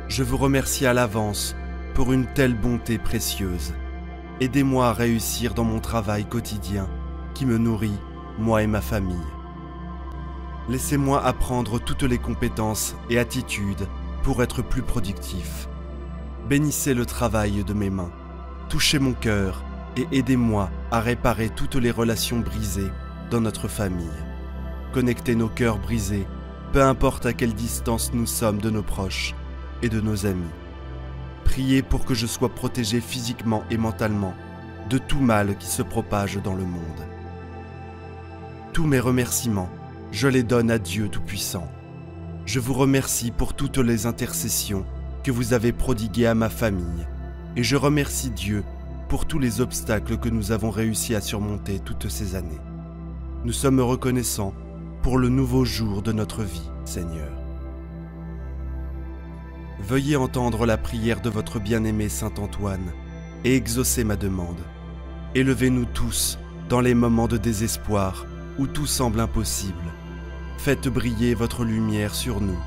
Je vous remercie à l'avance pour une telle bonté précieuse. Aidez-moi à réussir dans mon travail quotidien qui me nourrit, moi et ma famille. Laissez-moi apprendre toutes les compétences et attitudes pour être plus productif. Bénissez le travail de mes mains, touchez mon cœur et aidez-moi à réparer toutes les relations brisées dans notre famille. Connectez nos cœurs brisés, peu importe à quelle distance nous sommes de nos proches et de nos amis. Priez pour que je sois protégé physiquement et mentalement de tout mal qui se propage dans le monde. Tous mes remerciements, je les donne à Dieu Tout-Puissant. Je vous remercie pour toutes les intercessions que vous avez prodiguées à ma famille et je remercie Dieu pour tous les obstacles que nous avons réussi à surmonter toutes ces années. Nous sommes reconnaissants pour le nouveau jour de notre vie, Seigneur. Veuillez entendre la prière de votre bien-aimé Saint Antoine et exaucer ma demande. Élevez-nous tous dans les moments de désespoir où tout semble impossible. Faites briller votre lumière sur nous,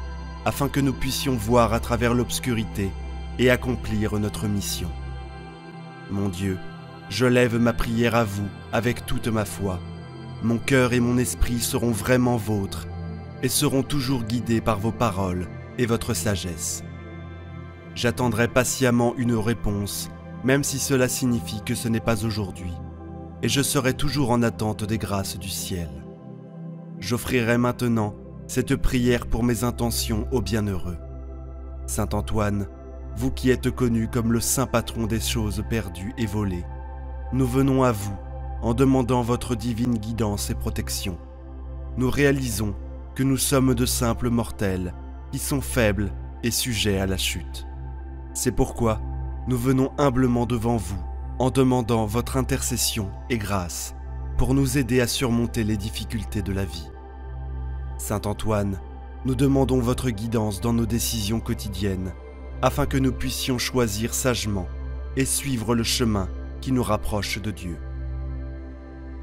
afin que nous puissions voir à travers l'obscurité et accomplir notre mission. Mon Dieu, je lève ma prière à vous avec toute ma foi. Mon cœur et mon esprit seront vraiment vôtres et seront toujours guidés par vos paroles et votre sagesse. J'attendrai patiemment une réponse, même si cela signifie que ce n'est pas aujourd'hui, et je serai toujours en attente des grâces du ciel. J'offrirai maintenant cette prière pour mes intentions au bienheureux. Saint Antoine, vous qui êtes connu comme le saint patron des choses perdues et volées, nous venons à vous en demandant votre divine guidance et protection. Nous réalisons que nous sommes de simples mortels qui sont faibles et sujets à la chute. C'est pourquoi nous venons humblement devant vous en demandant votre intercession et grâce pour nous aider à surmonter les difficultés de la vie. Saint Antoine, nous demandons votre guidance dans nos décisions quotidiennes afin que nous puissions choisir sagement et suivre le chemin qui nous rapproche de Dieu.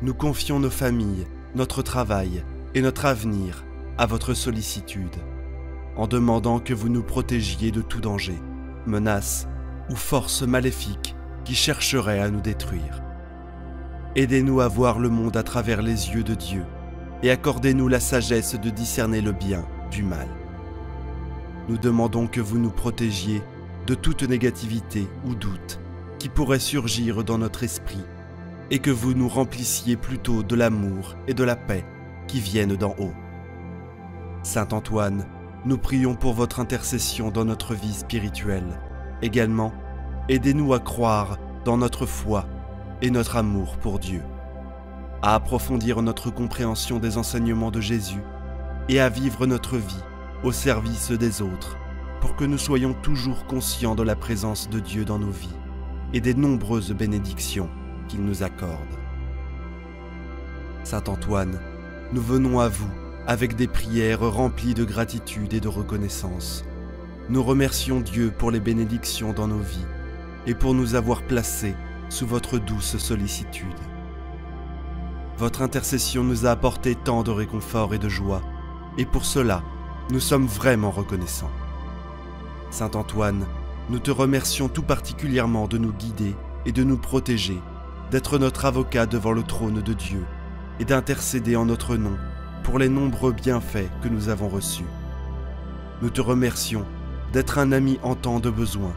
Nous confions nos familles, notre travail et notre avenir à votre sollicitude, en demandant que vous nous protégiez de tout danger, menace ou forces maléfiques qui chercheraient à nous détruire. Aidez-nous à voir le monde à travers les yeux de Dieu et accordez-nous la sagesse de discerner le bien du mal. Nous demandons que vous nous protégiez de toute négativité ou doute qui pourrait surgir dans notre esprit et que vous nous remplissiez plutôt de l'amour et de la paix qui viennent d'en haut. Saint Antoine, nous prions pour votre intercession dans notre vie spirituelle. Également, aidez-nous à croire dans notre foi et notre amour pour Dieu, à approfondir notre compréhension des enseignements de Jésus et à vivre notre vie au service des autres pour que nous soyons toujours conscients de la présence de Dieu dans nos vies et des nombreuses bénédictions qu'il nous accorde. Saint Antoine, nous venons à vous avec des prières remplies de gratitude et de reconnaissance. Nous remercions Dieu pour les bénédictions dans nos vies et pour nous avoir placés sous votre douce sollicitude. Votre intercession nous a apporté tant de réconfort et de joie, et pour cela, nous sommes vraiment reconnaissants. Saint Antoine, nous te remercions tout particulièrement de nous guider et de nous protéger, d'être notre avocat devant le trône de Dieu et d'intercéder en notre nom pour les nombreux bienfaits que nous avons reçus. Nous te remercions d'être un ami en temps de besoin,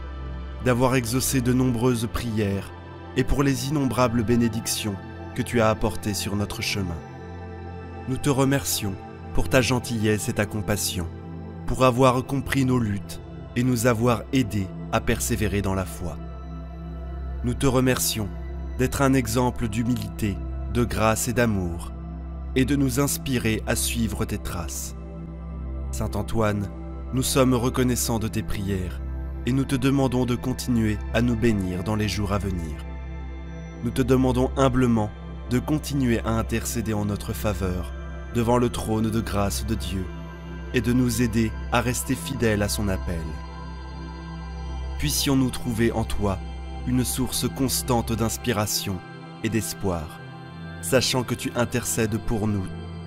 d'avoir exaucé de nombreuses prières et pour les innombrables bénédictions que tu as apportées sur notre chemin. Nous te remercions pour ta gentillesse et ta compassion, pour avoir compris nos luttes et nous avoir aidés à persévérer dans la foi. Nous te remercions d'être un exemple d'humilité, de grâce et d'amour, et de nous inspirer à suivre tes traces. Saint Antoine, nous sommes reconnaissants de tes prières, et nous te demandons de continuer à nous bénir dans les jours à venir. Nous te demandons humblement de continuer à intercéder en notre faveur devant le trône de grâce de Dieu et de nous aider à rester fidèles à son appel. Puissions-nous trouver en toi une source constante d'inspiration et d'espoir, sachant que tu intercèdes pour nous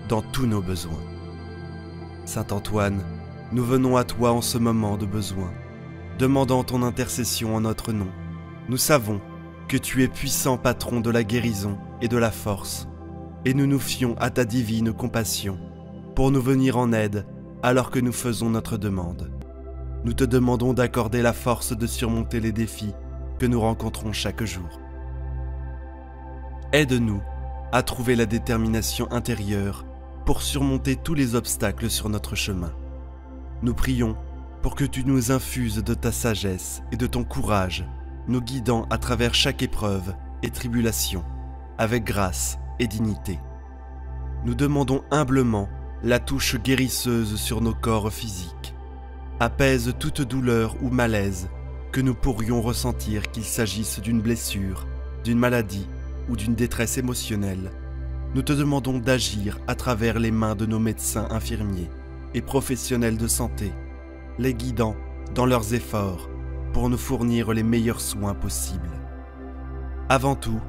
dans tous nos besoins. Saint Antoine, nous venons à toi en ce moment de besoin, demandant ton intercession en notre nom. Nous savons que tu es puissant patron de la guérison et de la force, et nous nous fions à ta divine compassion pour nous venir en aide alors que nous faisons notre demande. Nous te demandons d'accorder la force de surmonter les défis que nous rencontrons chaque jour. Aide-nous à trouver la détermination intérieure pour surmonter tous les obstacles sur notre chemin. Nous prions pour que tu nous infuses de ta sagesse et de ton courage, nous guidant à travers chaque épreuve et tribulation, avec grâce et dignité. Nous demandons humblement la touche guérisseuse sur nos corps physiques. Apaise toute douleur ou malaise que nous pourrions ressentir, qu'il s'agisse d'une blessure, d'une maladie ou d'une détresse émotionnelle. Nous te demandons d'agir à travers les mains de nos médecins infirmiers et professionnels de santé, les guidant dans leurs efforts pour nous fournir les meilleurs soins possibles. Avant tout,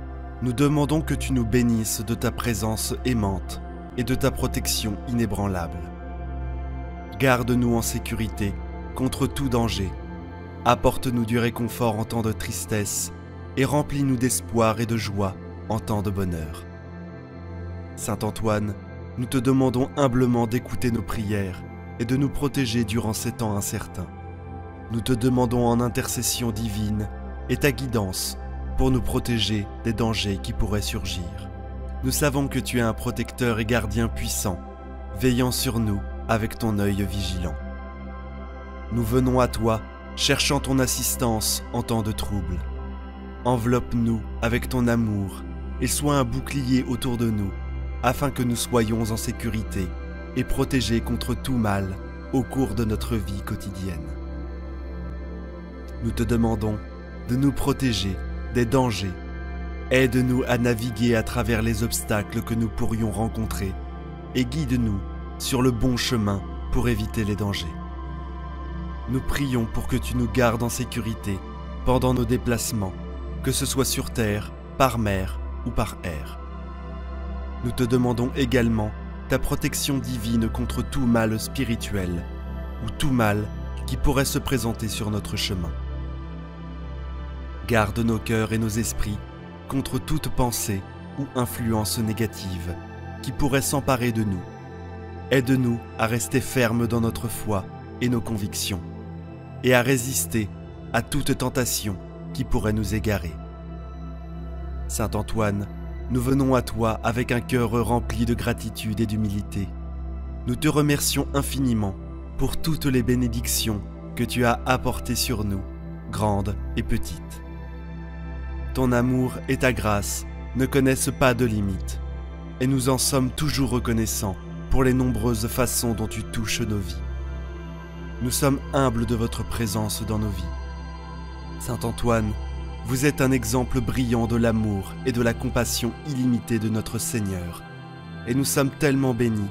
nous demandons que tu nous bénisses de ta présence aimante et de ta protection inébranlable. Garde-nous en sécurité contre tout danger, apporte-nous du réconfort en temps de tristesse et remplis-nous d'espoir et de joie en temps de bonheur. Saint Antoine, nous te demandons humblement d'écouter nos prières et de nous protéger durant ces temps incertains. Nous te demandons en intercession divine et ta guidance pour nous protéger des dangers qui pourraient surgir. Nous savons que tu es un protecteur et gardien puissant, veillant sur nous avec ton œil vigilant. Nous venons à toi, cherchant ton assistance en temps de trouble. Enveloppe-nous avec ton amour et sois un bouclier autour de nous, afin que nous soyons en sécurité et protégés contre tout mal au cours de notre vie quotidienne. Nous te demandons de nous protéger des dangers. Aide-nous à naviguer à travers les obstacles que nous pourrions rencontrer et guide-nous sur le bon chemin pour éviter les dangers. Nous prions pour que tu nous gardes en sécurité pendant nos déplacements, que ce soit sur terre, par mer ou par air. Nous te demandons également ta protection divine contre tout mal spirituel ou tout mal qui pourrait se présenter sur notre chemin. Garde nos cœurs et nos esprits contre toute pensée ou influence négative qui pourrait s'emparer de nous. Aide-nous à rester fermes dans notre foi et nos convictions, et à résister à toute tentation qui pourrait nous égarer. Saint Antoine, nous venons à toi avec un cœur rempli de gratitude et d'humilité. Nous te remercions infiniment pour toutes les bénédictions que tu as apportées sur nous, grandes et petites. Ton amour et ta grâce ne connaissent pas de limites, et nous en sommes toujours reconnaissants pour les nombreuses façons dont tu touches nos vies. Nous sommes humbles de votre présence dans nos vies. Saint Antoine, vous êtes un exemple brillant de l'amour et de la compassion illimitée de notre Seigneur, et nous sommes tellement bénis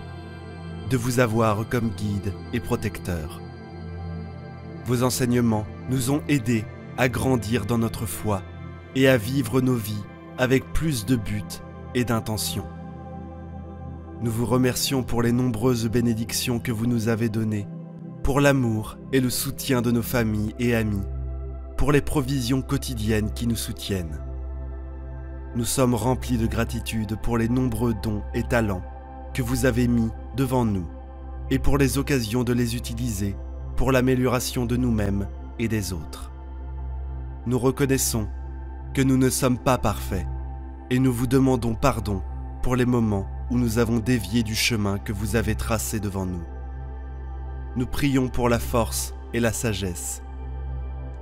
de vous avoir comme guide et protecteur. Vos enseignements nous ont aidés à grandir dans notre foi et à vivre nos vies avec plus de but et d'intention. Nous vous remercions pour les nombreuses bénédictions que vous nous avez données, pour l'amour et le soutien de nos familles et amis, pour les provisions quotidiennes qui nous soutiennent. Nous sommes remplis de gratitude pour les nombreux dons et talents que vous avez mis devant nous et pour les occasions de les utiliser pour l'amélioration de nous-mêmes et des autres. Nous reconnaissons que nous ne sommes pas parfaits et nous vous demandons pardon pour les moments où nous avons dévié du chemin que vous avez tracé devant nous. Nous prions pour la force et la sagesse,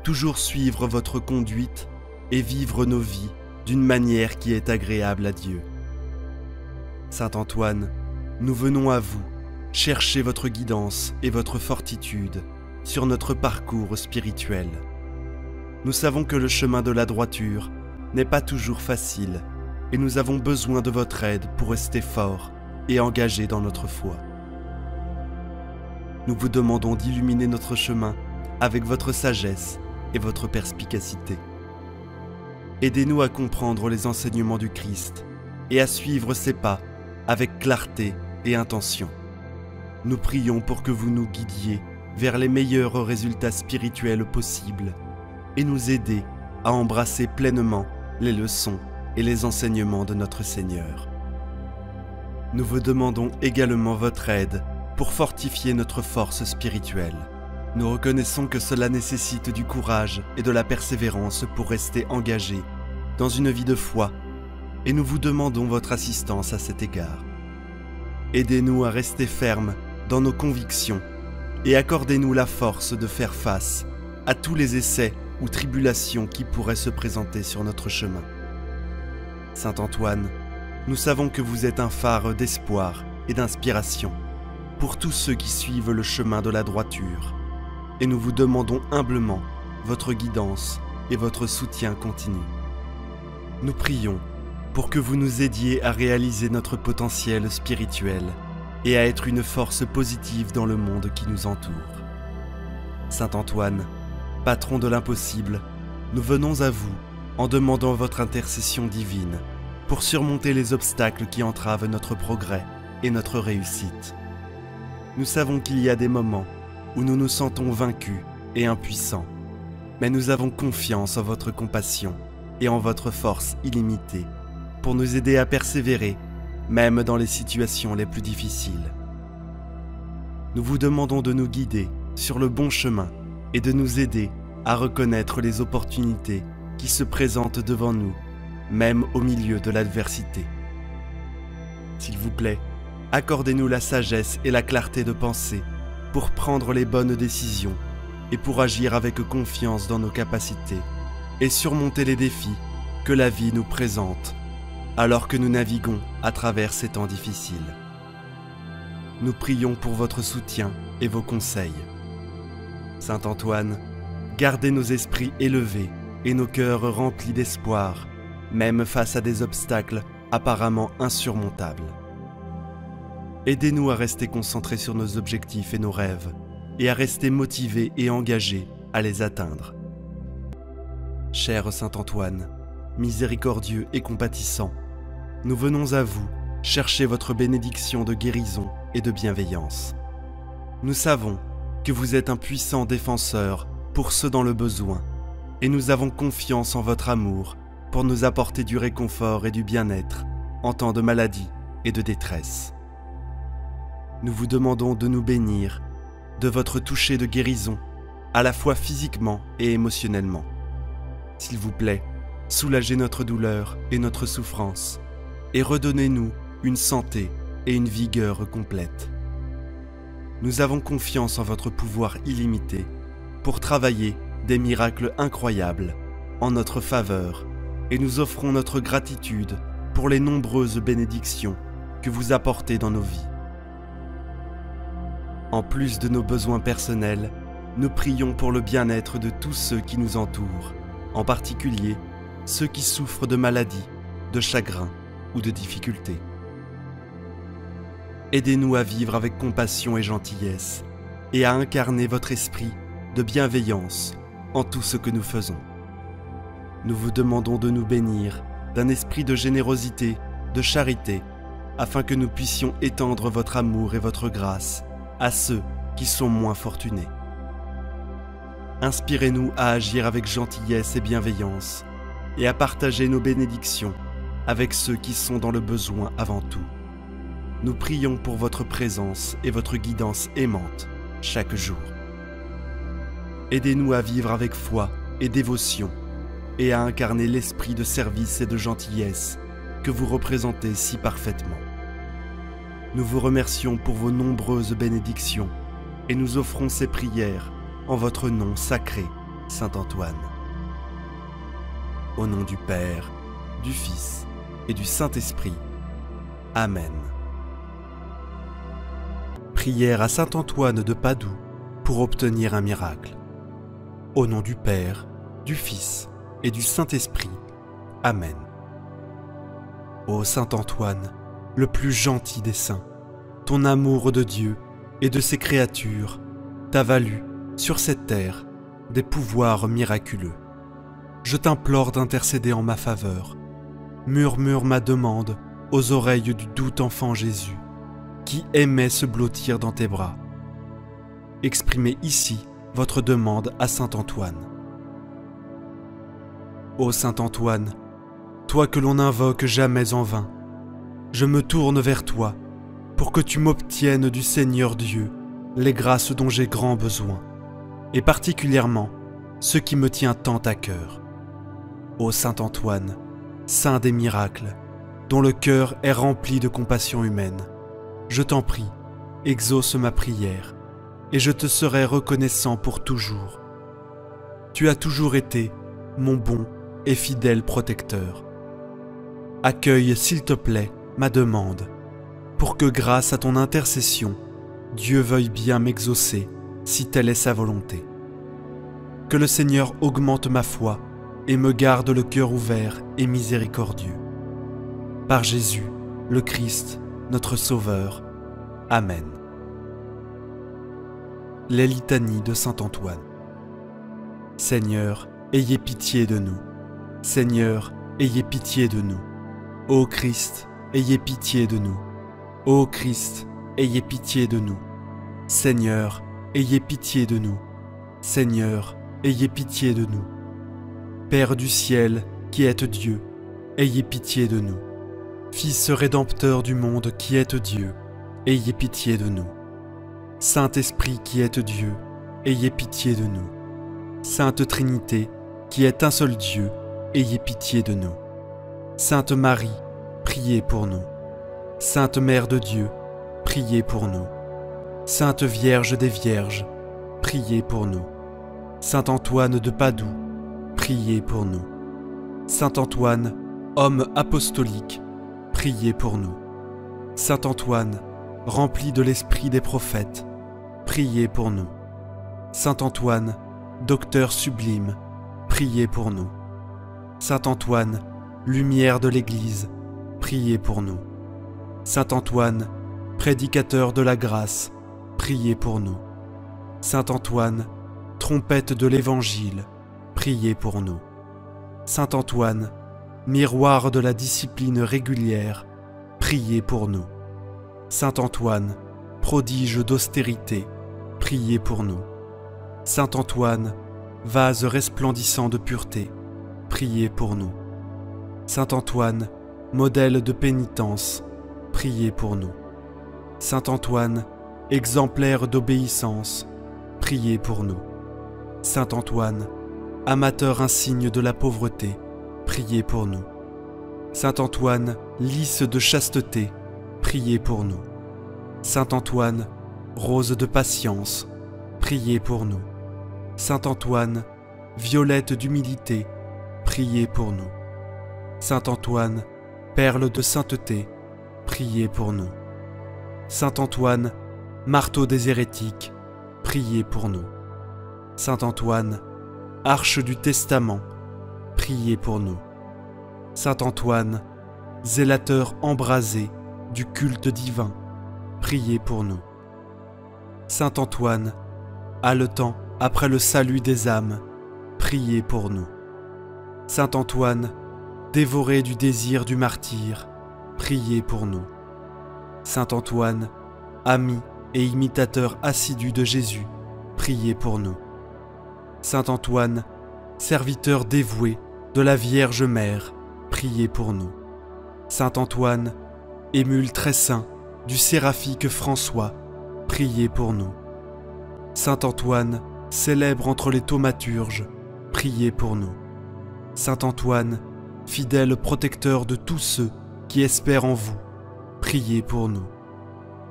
toujours suivre votre conduite et vivre nos vies d'une manière qui est agréable à Dieu. Saint Antoine, nous venons à vous chercher votre guidance et votre fortitude sur notre parcours spirituel. Nous savons que le chemin de la droiture n'est pas toujours facile et nous avons besoin de votre aide pour rester forts et engagés dans notre foi. Nous vous demandons d'illuminer notre chemin avec votre sagesse et votre perspicacité. Aidez-nous à comprendre les enseignements du Christ et à suivre ses pas avec clarté et intention. Nous prions pour que vous nous guidiez vers les meilleurs résultats spirituels possibles et nous aider à embrasser pleinement les leçons et les enseignements de notre Seigneur. Nous vous demandons également votre aide pour fortifier notre force spirituelle. Nous reconnaissons que cela nécessite du courage et de la persévérance pour rester engagés dans une vie de foi, et nous vous demandons votre assistance à cet égard. Aidez-nous à rester fermes dans nos convictions et accordez-nous la force de faire face à tous les essais ou tribulations qui pourraient se présenter sur notre chemin. Saint Antoine, nous savons que vous êtes un phare d'espoir et d'inspiration pour tous ceux qui suivent le chemin de la droiture, et nous vous demandons humblement votre guidance et votre soutien continu. Nous prions pour que vous nous aidiez à réaliser notre potentiel spirituel et à être une force positive dans le monde qui nous entoure. Saint Antoine, patron de l'impossible, nous venons à vous en demandant votre intercession divine pour surmonter les obstacles qui entravent notre progrès et notre réussite. Nous savons qu'il y a des moments où nous nous sentons vaincus et impuissants, mais nous avons confiance en votre compassion et en votre force illimitée pour nous aider à persévérer, même dans les situations les plus difficiles. Nous vous demandons de nous guider sur le bon chemin et de nous aider à reconnaître les opportunités qui se présentent devant nous, même au milieu de l'adversité. S'il vous plaît, accordez-nous la sagesse et la clarté de pensée pour prendre les bonnes décisions et pour agir avec confiance dans nos capacités et surmonter les défis que la vie nous présente alors que nous naviguons à travers ces temps difficiles. Nous prions pour votre soutien et vos conseils. Saint Antoine, gardez nos esprits élevés et nos cœurs remplis d'espoir, même face à des obstacles apparemment insurmontables. Aidez-nous à rester concentrés sur nos objectifs et nos rêves, et à rester motivés et engagés à les atteindre. Cher Saint Antoine, miséricordieux et compatissant, nous venons à vous chercher votre bénédiction de guérison et de bienveillance. Nous savons que vous êtes un puissant défenseur pour ceux dans le besoin, et nous avons confiance en votre amour pour nous apporter du réconfort et du bien-être en temps de maladie et de détresse. Nous vous demandons de nous bénir de votre toucher de guérison, à la fois physiquement et émotionnellement. S'il vous plaît, soulagez notre douleur et notre souffrance, et redonnez-nous une santé et une vigueur complète. Nous avons confiance en votre pouvoir illimité pour travailler des miracles incroyables en notre faveur, et nous offrons notre gratitude pour les nombreuses bénédictions que vous apportez dans nos vies. En plus de nos besoins personnels, nous prions pour le bien-être de tous ceux qui nous entourent, en particulier ceux qui souffrent de maladies, de chagrins ou de difficultés. Aidez-nous à vivre avec compassion et gentillesse, et à incarner votre esprit de bienveillance en tout ce que nous faisons. Nous vous demandons de nous bénir d'un esprit de générosité, de charité, afin que nous puissions étendre votre amour et votre grâce à ceux qui sont moins fortunés. Inspirez-nous à agir avec gentillesse et bienveillance, et à partager nos bénédictions avec ceux qui sont dans le besoin avant tout. Nous prions pour votre présence et votre guidance aimante chaque jour. Aidez-nous à vivre avec foi et dévotion, et à incarner l'esprit de service et de gentillesse que vous représentez si parfaitement. Nous vous remercions pour vos nombreuses bénédictions, et nous offrons ces prières en votre nom sacré, Saint Antoine. Au nom du Père, du Fils et du Saint-Esprit. Amen. Prière à Saint Antoine de Padoue pour obtenir un miracle. Au nom du Père, du Fils et du Saint-Esprit. Amen. Ô Saint Antoine, le plus gentil des saints, ton amour de Dieu et de ses créatures t'a valu, sur cette terre, des pouvoirs miraculeux. Je t'implore d'intercéder en ma faveur. Murmure ma demande aux oreilles du doux enfant Jésus, qui aimait se blottir dans tes bras. Exprimez ici votre demande à Saint Antoine. Ô Saint Antoine, toi que l'on invoque jamais en vain, je me tourne vers toi pour que tu m'obtiennes du Seigneur Dieu les grâces dont j'ai grand besoin, et particulièrement ce qui me tient tant à cœur. Ô Saint Antoine, saint des miracles, dont le cœur est rempli de compassion humaine, je t'en prie, exauce ma prière, et je te serai reconnaissant pour toujours. Tu as toujours été mon bon et fidèle protecteur. Accueille, s'il te plaît, ma demande, pour que grâce à ton intercession, Dieu veuille bien m'exaucer, si telle est sa volonté. Que le Seigneur augmente ma foi et me garde le cœur ouvert et miséricordieux. Par Jésus, le Christ, notre Sauveur. Amen. Les litanies de Saint Antoine. Seigneur, ayez pitié de nous. Seigneur, ayez pitié de nous. Ô Christ, ayez pitié de nous. Ô Christ, ayez pitié de nous. Seigneur, ayez pitié de nous. Seigneur, ayez pitié de nous. Père du ciel, qui êtes Dieu, ayez pitié de nous. Fils rédempteur du monde, qui êtes Dieu, ayez pitié de nous. Saint-Esprit, qui êtes Dieu, ayez pitié de nous. Sainte Trinité, qui est un seul Dieu, ayez pitié de nous. Sainte Marie, priez pour nous. Sainte Mère de Dieu, priez pour nous. Sainte Vierge des Vierges, priez pour nous. Saint Antoine de Padoue, priez pour nous. Saint Antoine, homme apostolique, priez pour nous. Saint Antoine, rempli de l'esprit des prophètes, priez pour nous. Saint Antoine, docteur sublime, priez pour nous. Saint Antoine, lumière de l'Église, priez pour nous. Saint Antoine, prédicateur de la grâce, priez pour nous. Saint Antoine, trompette de l'Évangile, priez pour nous. Saint Antoine, miroir de la discipline régulière, priez pour nous. Saint Antoine, prodige d'austérité, priez pour nous. Saint Antoine, vase resplendissant de pureté, priez pour nous. Saint Antoine, modèle de pénitence, priez pour nous. Saint Antoine, exemplaire d'obéissance, priez pour nous. Saint Antoine, amateur insigne de la pauvreté, priez pour nous. Saint Antoine, lys de chasteté, priez pour nous. Saint Antoine, rose de patience, priez pour nous. Saint Antoine, violette d'humilité, priez pour nous. Saint Antoine, perle de sainteté, priez pour nous. Saint Antoine, marteau des hérétiques, priez pour nous. Saint Antoine, arche du testament, priez pour nous. Saint Antoine, zélateur embrasé du culte divin, priez pour nous. Saint Antoine, haletant après le salut des âmes, priez pour nous. Saint Antoine, dévoré du désir du martyr, priez pour nous. Saint Antoine, ami et imitateur assidu de Jésus, priez pour nous. Saint Antoine, serviteur dévoué de la Vierge Mère, priez pour nous. Saint Antoine, émule très saint du séraphique François, priez pour nous. Saint Antoine, célèbre entre les thaumaturges, priez pour nous. Saint Antoine, fidèle protecteur de tous ceux qui espèrent en vous, priez pour nous.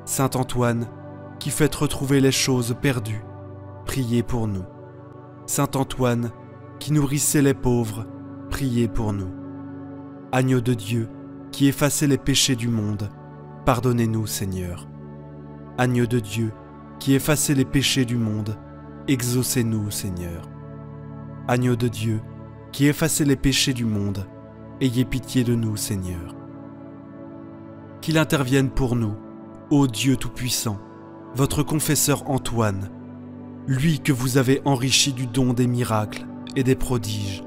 Saint Antoine, qui faites retrouver les choses perdues, priez pour nous. Saint Antoine, qui nourrissait les pauvres, priez pour nous. Agneau de Dieu, qui effacez les péchés du monde, pardonnez-nous, Seigneur. Agneau de Dieu, qui effacez les péchés du monde, exaucez-nous, Seigneur. Agneau de Dieu, qui effacez les péchés du monde, ayez pitié de nous, Seigneur. Qu'il intervienne pour nous, ô Dieu Tout-Puissant, votre confesseur Antoine, lui que vous avez enrichi du don des miracles et des prodiges.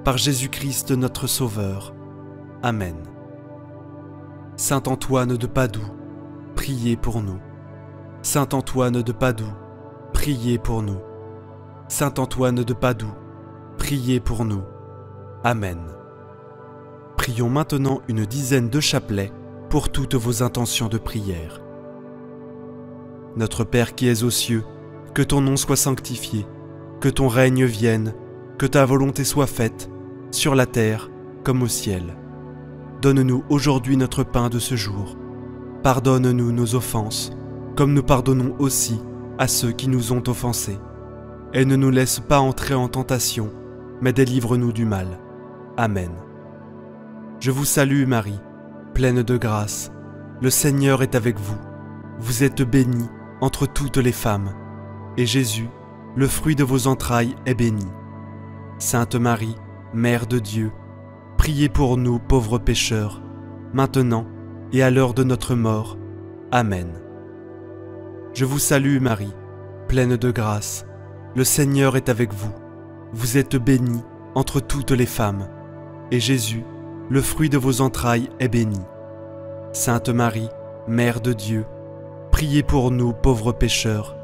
Par Jésus-Christ notre Sauveur. Amen. Saint Antoine de Padoue, priez pour nous. Saint Antoine de Padoue, priez pour nous. Saint Antoine de Padoue, priez pour nous. Amen. Prions maintenant une dizaine de chapelets pour toutes vos intentions de prière. Notre Père qui es aux cieux, que ton nom soit sanctifié, que ton règne vienne, que ta volonté soit faite, sur la terre comme au ciel. Donne-nous aujourd'hui notre pain de ce jour. Pardonne-nous nos offenses, comme nous pardonnons aussi à ceux qui nous ont offensés. Et ne nous laisse pas entrer en tentation, mais délivre-nous du mal. Amen. Je vous salue Marie, pleine de grâce. Le Seigneur est avec vous. Vous êtes bénie entre toutes les femmes, et Jésus, le fruit de vos entrailles, est béni. Sainte Marie, Mère de Dieu, priez pour nous pauvres pécheurs, maintenant et à l'heure de notre mort. Amen. Je vous salue Marie, pleine de grâce. Le Seigneur est avec vous. Vous êtes bénie entre toutes les femmes, et Jésus, le fruit de vos entrailles, est béni. Sainte Marie, Mère de Dieu, priez pour nous pauvres pécheurs,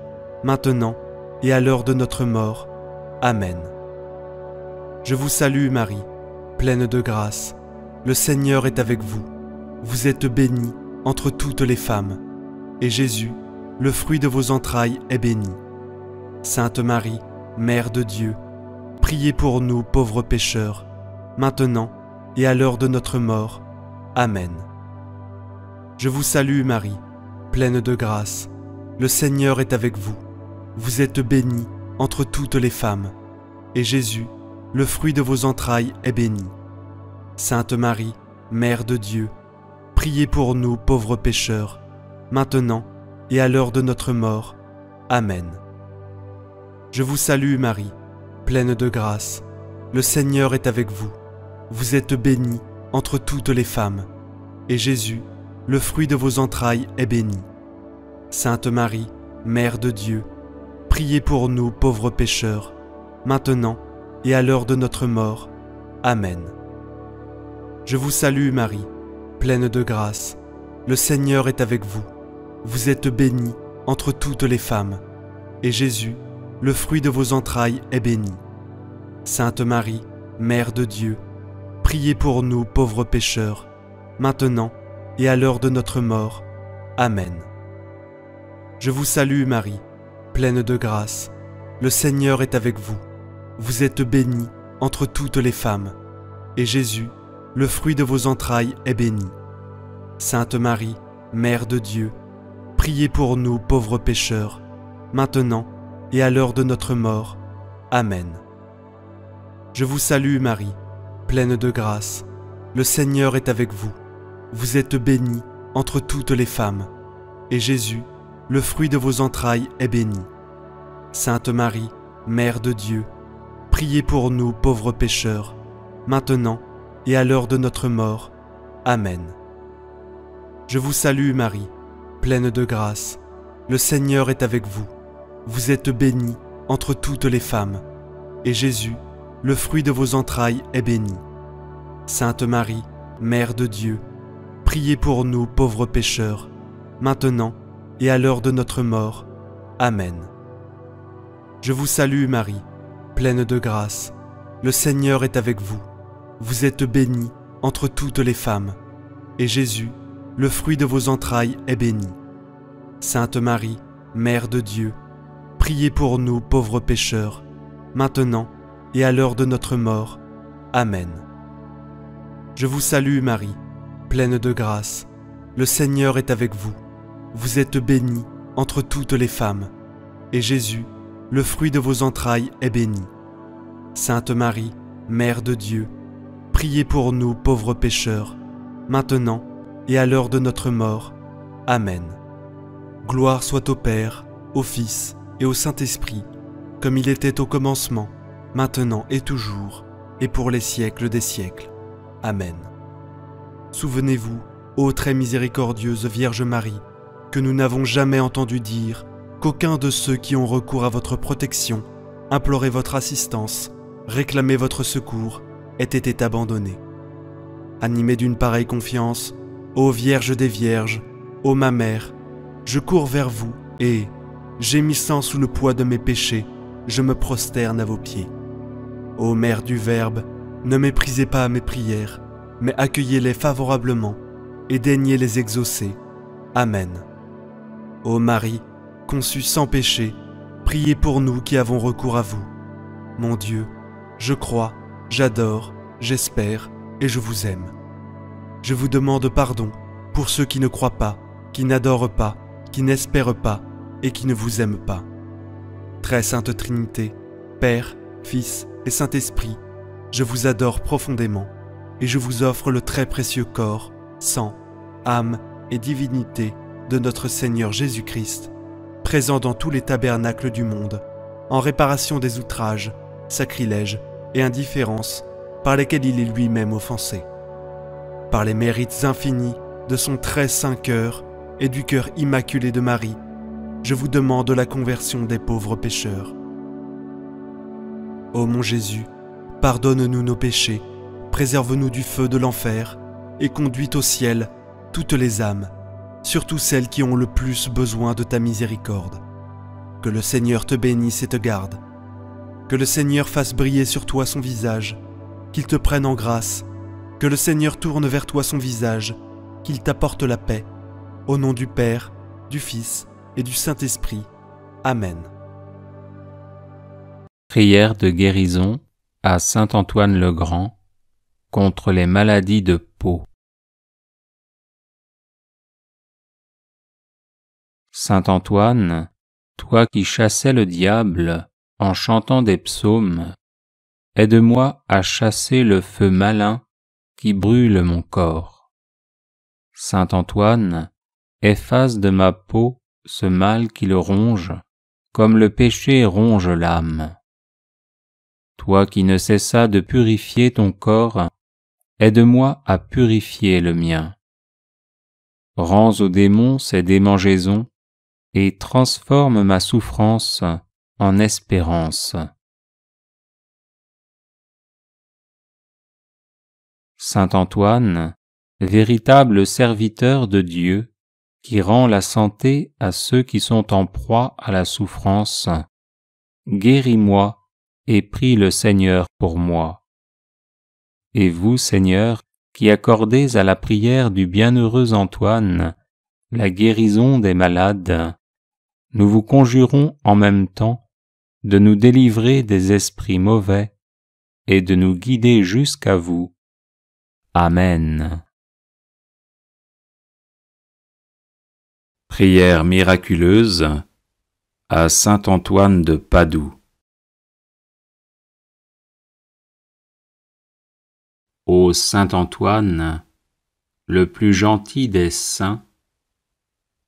maintenant et à l'heure de notre mort. Amen. Je vous salue Marie, pleine de grâce. Le Seigneur est avec vous. Vous êtes bénie entre toutes les femmes, et Jésus, le fruit de vos entrailles, est béni. Sainte Marie, Mère de Dieu, priez pour nous pauvres pécheurs, maintenant et à l'heure de notre mort. Amen. Je vous salue Marie, pleine de grâce. Le Seigneur est avec vous. Vous êtes bénie entre toutes les femmes, et Jésus, le fruit de vos entrailles, est béni. Sainte Marie, Mère de Dieu, priez pour nous pauvres pécheurs, maintenant et à l'heure de notre mort. Amen. Je vous salue Marie, pleine de grâce. Le Seigneur est avec vous. Vous êtes bénie entre toutes les femmes, et Jésus, le fruit de vos entrailles, est béni. Sainte Marie, Mère de Dieu, priez pour nous pauvres pécheurs, maintenant et à l'heure de notre mort. Amen. Je vous salue Marie, pleine de grâce. Le Seigneur est avec vous. Vous êtes bénie entre toutes les femmes, et Jésus, le fruit de vos entrailles est béni. Sainte Marie, Mère de Dieu, priez pour nous pauvres pécheurs, maintenant et à l'heure de notre mort. Amen. Je vous salue Marie, pleine de grâce. Le Seigneur est avec vous. Vous êtes bénie entre toutes les femmes, et Jésus, le fruit de vos entrailles, est béni. Sainte Marie, Mère de Dieu, priez pour nous pauvres pécheurs, maintenant et à l'heure de notre mort. Amen. Je vous salue Marie, pleine de grâce. Le Seigneur est avec vous. Vous êtes bénie entre toutes les femmes, et Jésus, le fruit de vos entrailles, est béni. Sainte Marie, Mère de Dieu, priez pour nous pauvres pécheurs, maintenant et à l'heure de notre mort. Amen. Je vous salue Marie, pleine de grâce. Le Seigneur est avec vous. Vous êtes bénie entre toutes les femmes, et Jésus, le fruit de vos entrailles, est béni. Sainte Marie, Mère de Dieu, priez pour nous pauvres pécheurs, maintenant et à l'heure de notre mort. Amen. Je vous salue Marie, pleine de grâce. Le Seigneur est avec vous. Vous êtes bénie entre toutes les femmes, et Jésus, le fruit de vos entrailles, est béni. Sainte Marie, Mère de Dieu, priez pour nous pauvres pécheurs, maintenant et à l'heure de notre mort. Amen. Je vous salue Marie, pleine de grâce. Le Seigneur est avec vous. Vous êtes bénie entre toutes les femmes, et Jésus, le fruit de vos entrailles, est béni. Sainte Marie, Mère de Dieu, priez pour nous pauvres pécheurs, maintenant et à l'heure de notre mort. Amen. Gloire soit au Père, au Fils et au Saint-Esprit, comme il était au commencement, maintenant et toujours, et pour les siècles des siècles. Amen. Souvenez-vous, ô très miséricordieuse Vierge Marie, que nous n'avons jamais entendu dire qu'aucun de ceux qui ont recours à votre protection, imploré votre assistance, réclamé votre secours, ait été abandonné. Animé d'une pareille confiance, ô Vierge des Vierges, ô ma Mère, je cours vers vous et, gémissant sous le poids de mes péchés, je me prosterne à vos pieds. Ô Mère du Verbe, ne méprisez pas mes prières, mais accueillez-les favorablement et daignez les exaucer. Amen. Ô Marie, conçue sans péché, priez pour nous qui avons recours à vous. Mon Dieu, je crois, j'adore, j'espère et je vous aime. Je vous demande pardon pour ceux qui ne croient pas, qui n'adorent pas, qui n'espèrent pas et qui ne vous aiment pas. Très sainte Trinité, Père, Fils et Saint-Esprit, je vous adore profondément et je vous offre le très précieux corps, sang, âme et divinité de notre Seigneur Jésus-Christ, présent dans tous les tabernacles du monde, en réparation des outrages, sacrilèges et indifférences par lesquels il est lui-même offensé. Par les mérites infinis de son très saint cœur et du cœur immaculé de Marie, je vous demande la conversion des pauvres pécheurs. Ô mon Jésus, pardonne-nous nos péchés, préserve-nous du feu de l'enfer et conduis au ciel toutes les âmes, surtout celles qui ont le plus besoin de ta miséricorde. Que le Seigneur te bénisse et te garde. Que le Seigneur fasse briller sur toi son visage, qu'il te prenne en grâce. Que le Seigneur tourne vers toi son visage, qu'il t'apporte la paix. Au nom du Père, du Fils et du Saint-Esprit. Amen. Prière de guérison à saint Antoine le Grand contre les maladies de peau. Saint Antoine, toi qui chassais le diable en chantant des psaumes, aide-moi à chasser le feu malin qui brûle mon corps. Saint Antoine, efface de ma peau ce mal qui le ronge, comme le péché ronge l'âme. Toi qui ne cessas de purifier ton corps, aide-moi à purifier le mien. Rends aux démons ces démangeaisons et transforme ma souffrance en espérance. Saint Antoine, véritable serviteur de Dieu, qui rend la santé à ceux qui sont en proie à la souffrance, guéris-moi et prie le Seigneur pour moi. Et vous, Seigneur, qui accordez à la prière du bienheureux Antoine la guérison des malades, nous vous conjurons en même temps de nous délivrer des esprits mauvais et de nous guider jusqu'à vous. Amen. Prière miraculeuse à saint Antoine de Padoue. Ô saint Antoine, le plus gentil des saints,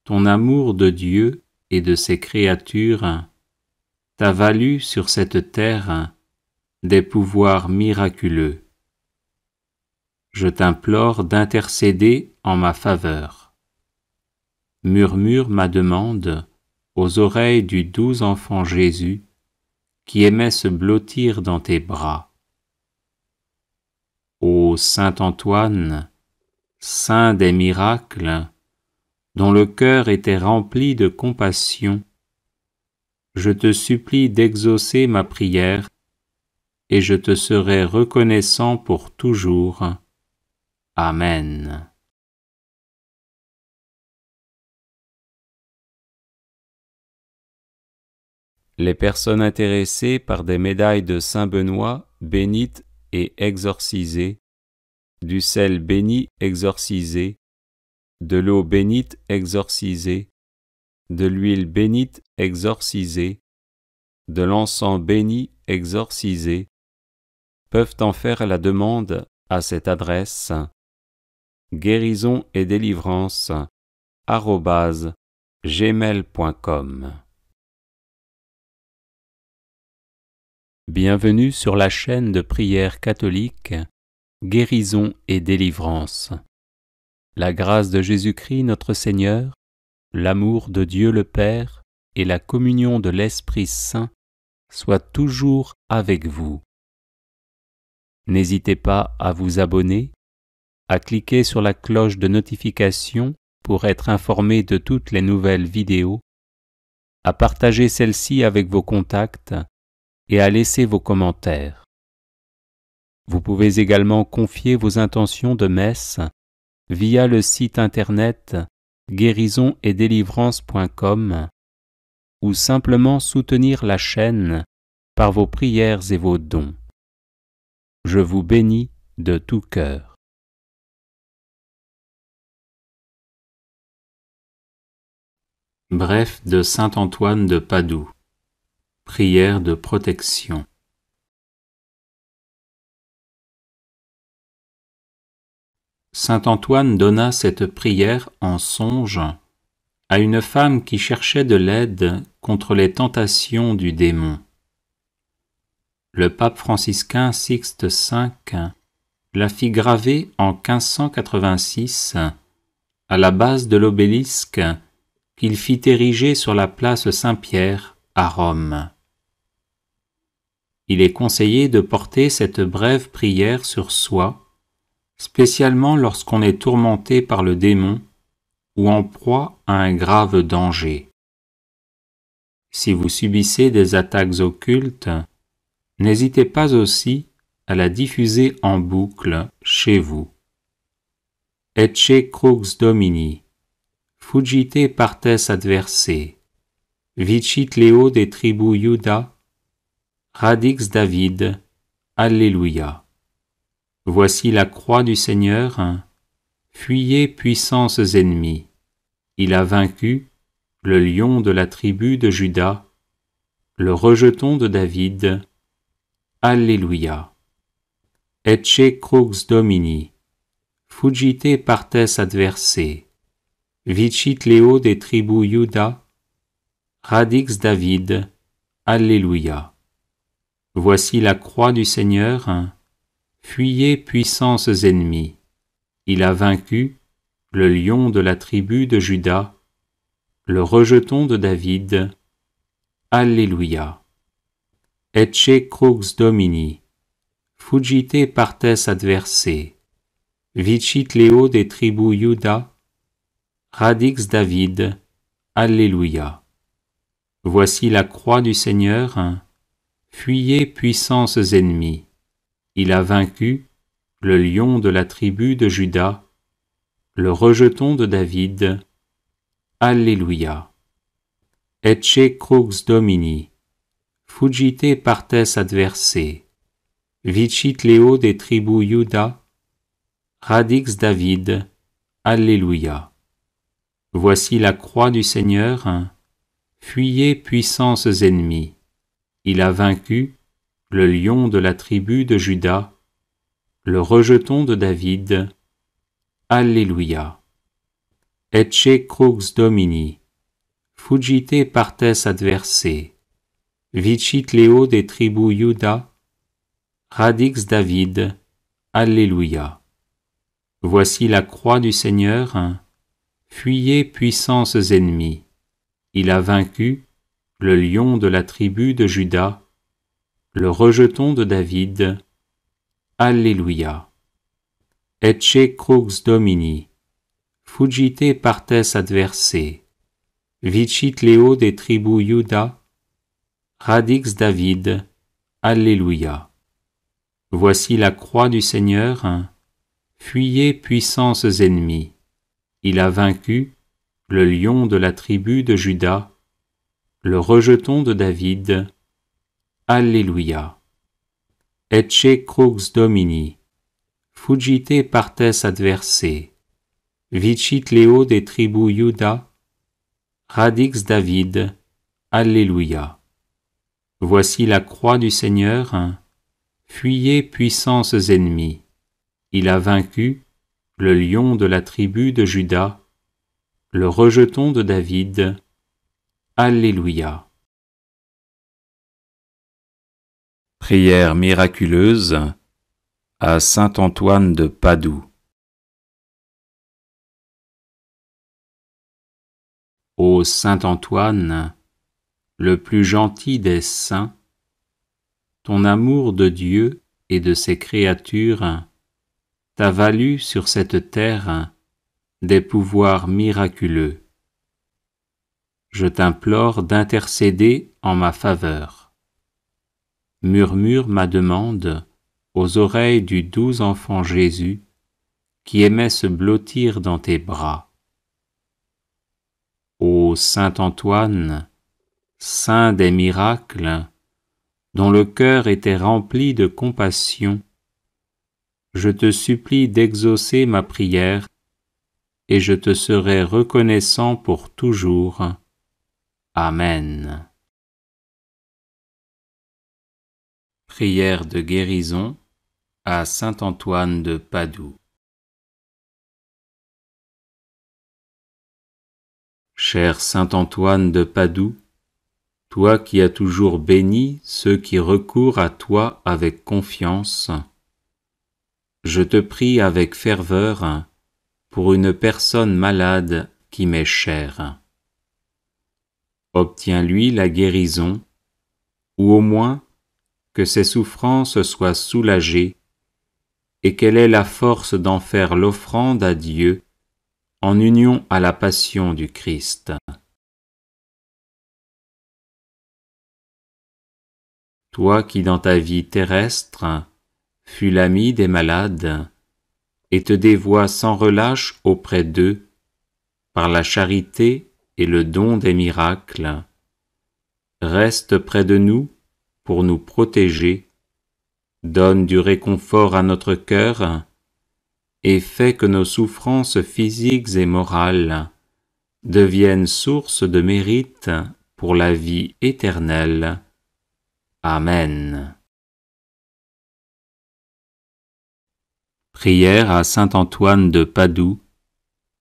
ton amour de Dieu et de ses créatures t'a valu sur cette terre des pouvoirs miraculeux. Je t'implore d'intercéder en ma faveur. Murmure ma demande aux oreilles du doux enfant Jésus qui aimait se blottir dans tes bras. Ô saint Antoine, saint des miracles, dont le cœur était rempli de compassion, je te supplie d'exaucer ma prière et je te serai reconnaissant pour toujours. Amen. Les personnes intéressées par des médailles de Saint Benoît bénites et exorcisées, du sel béni exorcisé, de l'eau bénite exorcisée, de l'huile bénite exorcisée, de l'encens béni exorcisé, peuvent en faire la demande à cette adresse guérison et délivrance @gmail.com. Bienvenue sur la chaîne de prière catholique Guérison et délivrance. La grâce de Jésus-Christ notre Seigneur, l'amour de Dieu le Père et la communion de l'Esprit Saint soient toujours avec vous. N'hésitez pas à vous abonner, à cliquer sur la cloche de notification pour être informé de toutes les nouvelles vidéos, à partager celle-ci avec vos contacts et à laisser vos commentaires. Vous pouvez également confier vos intentions de messe via le site internet guérisonetdélivrance.com ou simplement soutenir la chaîne par vos prières et vos dons. Je vous bénis de tout cœur. Bref de saint Antoine de Padoue. Prière de protection. Saint Antoine donna cette prière en songe à une femme qui cherchait de l'aide contre les tentations du démon. Le pape franciscain Sixte V la fit graver en 1586 à la base de l'obélisque qu'il fit ériger sur la place Saint-Pierre à Rome. Il est conseillé de porter cette brève prière sur soi, spécialement lorsqu'on est tourmenté par le démon ou en proie à un grave danger. Si vous subissez des attaques occultes, n'hésitez pas aussi à la diffuser en boucle chez vous. Ecce crux Domini, fugite partes adversae, vicit Leo de tribu Iuda, radix David, Alléluia. Voici la croix du Seigneur, fuyez puissances ennemies. Il a vaincu le lion de la tribu de Juda, le rejeton de David. Alléluia. Ecce crux Domini, fugite partes adversae, vicit Leo de tribu Iuda, radix David. Alléluia. Voici la croix du Seigneur, fuyez puissances ennemies. Il a vaincu le lion de la tribu de Juda, le rejeton de David. Alléluia. Ecce crux Domini, fugite partes adversae, vicit Leo de tribu Iuda, radix David. Alléluia. Voici la croix du Seigneur, Fuyez, puissances ennemies. Il a vaincu le lion de la tribu de Juda, le rejeton de David. Alléluia. Ecce crux Domini. Fugite partes adversae. Vicit Leo des tribus Juda. Radix David. Alléluia. Voici la croix du Seigneur. Fuyez, puissances ennemies. Il a vaincu le lion de la tribu de Juda, le rejeton de David. Alléluia. Ecce crux Domini. Fugite partes adversae. Vicit Leo des tribus Juda. Radix David. Alléluia. Voici la croix du Seigneur. Fuyez, puissances ennemies. Il a vaincu le lion de la tribu de Juda, le rejeton de David. Alléluia. Ecce crux Domini. Fugite partes adversae. Vicit Leo des tribus Juda. Radix David. Alléluia. Voici la croix du Seigneur. Fuyez, puissances ennemies. Il a vaincu le lion de la tribu de Juda, le rejeton de David. Alléluia. Ecce crux Domini. Fugite partes adversae. Vicit Leo des tribus Juda. Radix David. Alléluia. Voici la croix du Seigneur. Fuyez, puissances ennemies. Il a vaincu le lion de la tribu de Juda, le rejeton de David. Alléluia. Prière miraculeuse à saint Antoine de Padoue. Ô saint Antoine, le plus gentil des saints, ton amour de Dieu et de ses créatures t'a valu sur cette terre des pouvoirs miraculeux. Je t'implore d'intercéder en ma faveur. Murmure ma demande aux oreilles du doux enfant Jésus qui aimait se blottir dans tes bras. Ô saint Antoine, saint des miracles, dont le cœur était rempli de compassion, je te supplie d'exaucer ma prière et je te serai reconnaissant pour toujours. Amen. Prière de guérison à saint Antoine de Padoue. Cher saint Antoine de Padoue, toi qui as toujours béni ceux qui recourent à toi avec confiance, je te prie avec ferveur pour une personne malade qui m'est chère. Obtiens-lui la guérison, ou au moins que ses souffrances soient soulagées et qu'elle ait la force d'en faire l'offrande à Dieu en union à la passion du Christ. Toi qui dans ta vie terrestre fus l'ami des malades et te dévoies sans relâche auprès d'eux par la charité et le don des miracles, reste près de nous pour nous protéger, donne du réconfort à notre cœur et fais que nos souffrances physiques et morales deviennent source de mérite pour la vie éternelle. Amen. Prière à saint Antoine de Padoue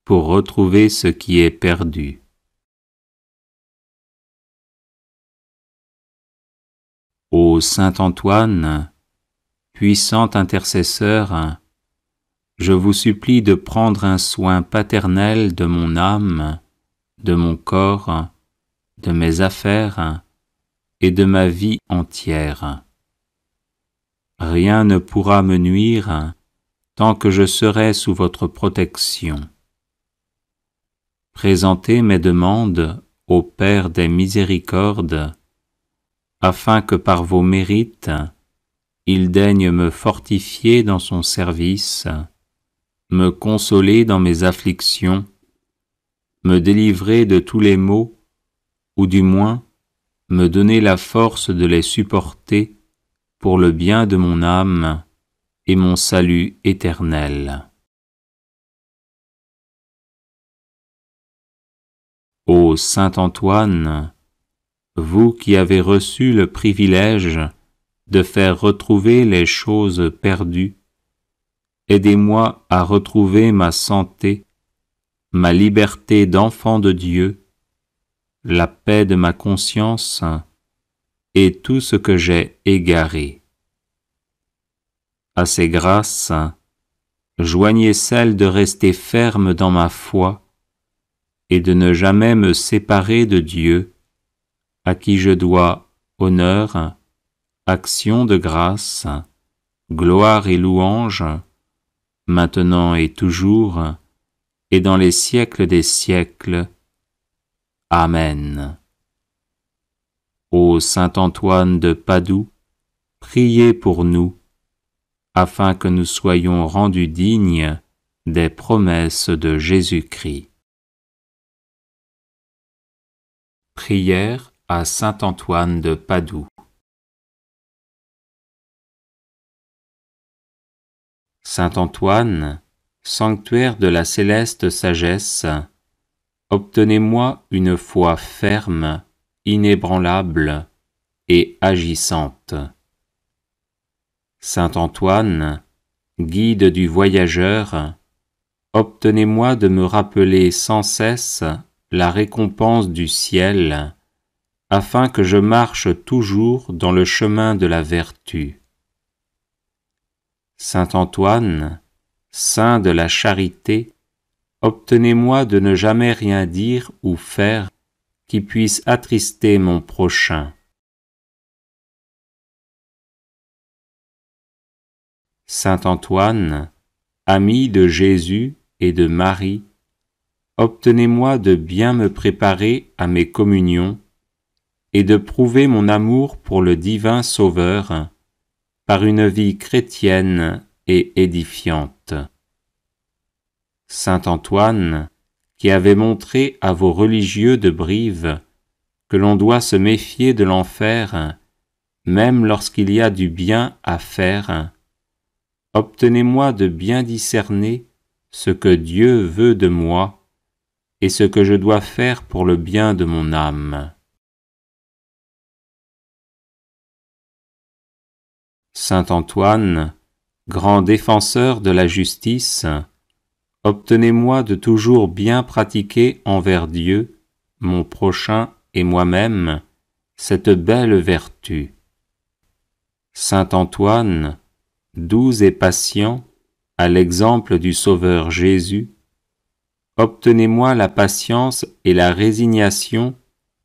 pour retrouver ce qui est perdu. Ô saint Antoine, puissant intercesseur, je vous supplie de prendre un soin paternel de mon âme, de mon corps, de mes affaires et de ma vie entière. Rien ne pourra me nuire tant que je serai sous votre protection. Présentez mes demandes au Père des miséricordes, afin que par vos mérites, il daigne me fortifier dans son service, me consoler dans mes afflictions, me délivrer de tous les maux, ou du moins me donner la force de les supporter pour le bien de mon âme et mon salut éternel. Ô Saint Antoine, vous qui avez reçu le privilège de faire retrouver les choses perdues, aidez-moi à retrouver ma santé, ma liberté d'enfant de Dieu, la paix de ma conscience et tout ce que j'ai égaré. À ces grâces, joignez celle de rester ferme dans ma foi et de ne jamais me séparer de Dieu, à qui je dois honneur, action de grâce, gloire et louange, maintenant et toujours, et dans les siècles des siècles. Amen. Ô Saint Antoine de Padoue, priez pour nous, afin que nous soyons rendus dignes des promesses de Jésus-Christ. Prière à Saint Antoine de Padoue. Saint Antoine, sanctuaire de la céleste sagesse, obtenez-moi une foi ferme, inébranlable et agissante. Saint Antoine, guide du voyageur, obtenez-moi de me rappeler sans cesse la récompense du ciel, afin que je marche toujours dans le chemin de la vertu. Saint Antoine, saint de la charité, obtenez-moi de ne jamais rien dire ou faire qui puisse attrister mon prochain. Saint Antoine, ami de Jésus et de Marie, obtenez-moi de bien me préparer à mes communions et de prouver mon amour pour le divin Sauveur par une vie chrétienne et édifiante. Saint Antoine, qui avait montré à vos religieux de Brive que l'on doit se méfier de l'enfer, même lorsqu'il y a du bien à faire, obtenez-moi de bien discerner ce que Dieu veut de moi et ce que je dois faire pour le bien de mon âme. Saint Antoine, grand défenseur de la justice, obtenez-moi de toujours bien pratiquer envers Dieu, mon prochain et moi-même, cette belle vertu. Saint Antoine, doux et patient, à l'exemple du Sauveur Jésus, obtenez-moi la patience et la résignation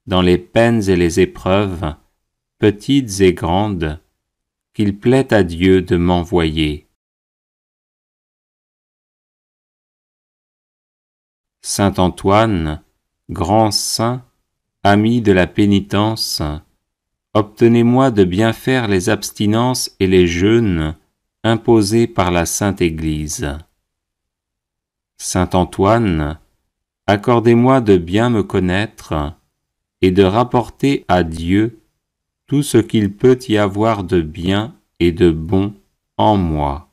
dans les peines et les épreuves, petites et grandes, qu'il plaît à Dieu de m'envoyer. Saint Antoine, grand saint, ami de la pénitence, obtenez-moi de bien faire les abstinences et les jeûnes imposés par la Sainte Église. Saint Antoine, accordez-moi de bien me connaître et de rapporter à Dieu tout ce qu'il peut y avoir de bien et de bon en moi.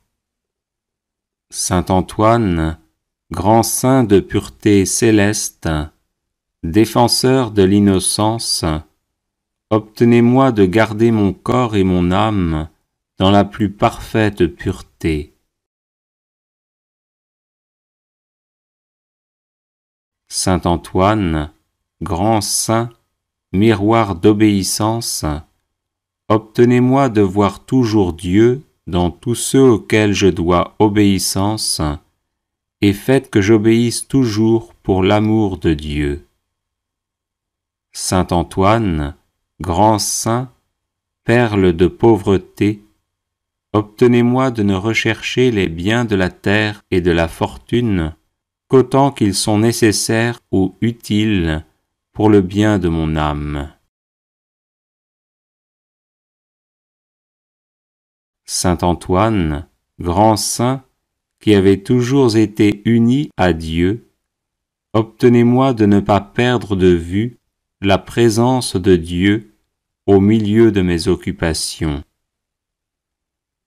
Saint Antoine, grand saint de pureté céleste, défenseur de l'innocence, obtenez-moi de garder mon corps et mon âme dans la plus parfaite pureté. Saint Antoine, grand saint, miroir d'obéissance, obtenez-moi de voir toujours Dieu dans tous ceux auxquels je dois obéissance, et faites que j'obéisse toujours pour l'amour de Dieu. Saint Antoine, grand saint, perle de pauvreté, obtenez-moi de ne rechercher les biens de la terre et de la fortune qu'autant qu'ils sont nécessaires ou utiles pour le bien de mon âme. Saint Antoine, grand saint, qui avait toujours été uni à Dieu, obtenez-moi de ne pas perdre de vue la présence de Dieu au milieu de mes occupations.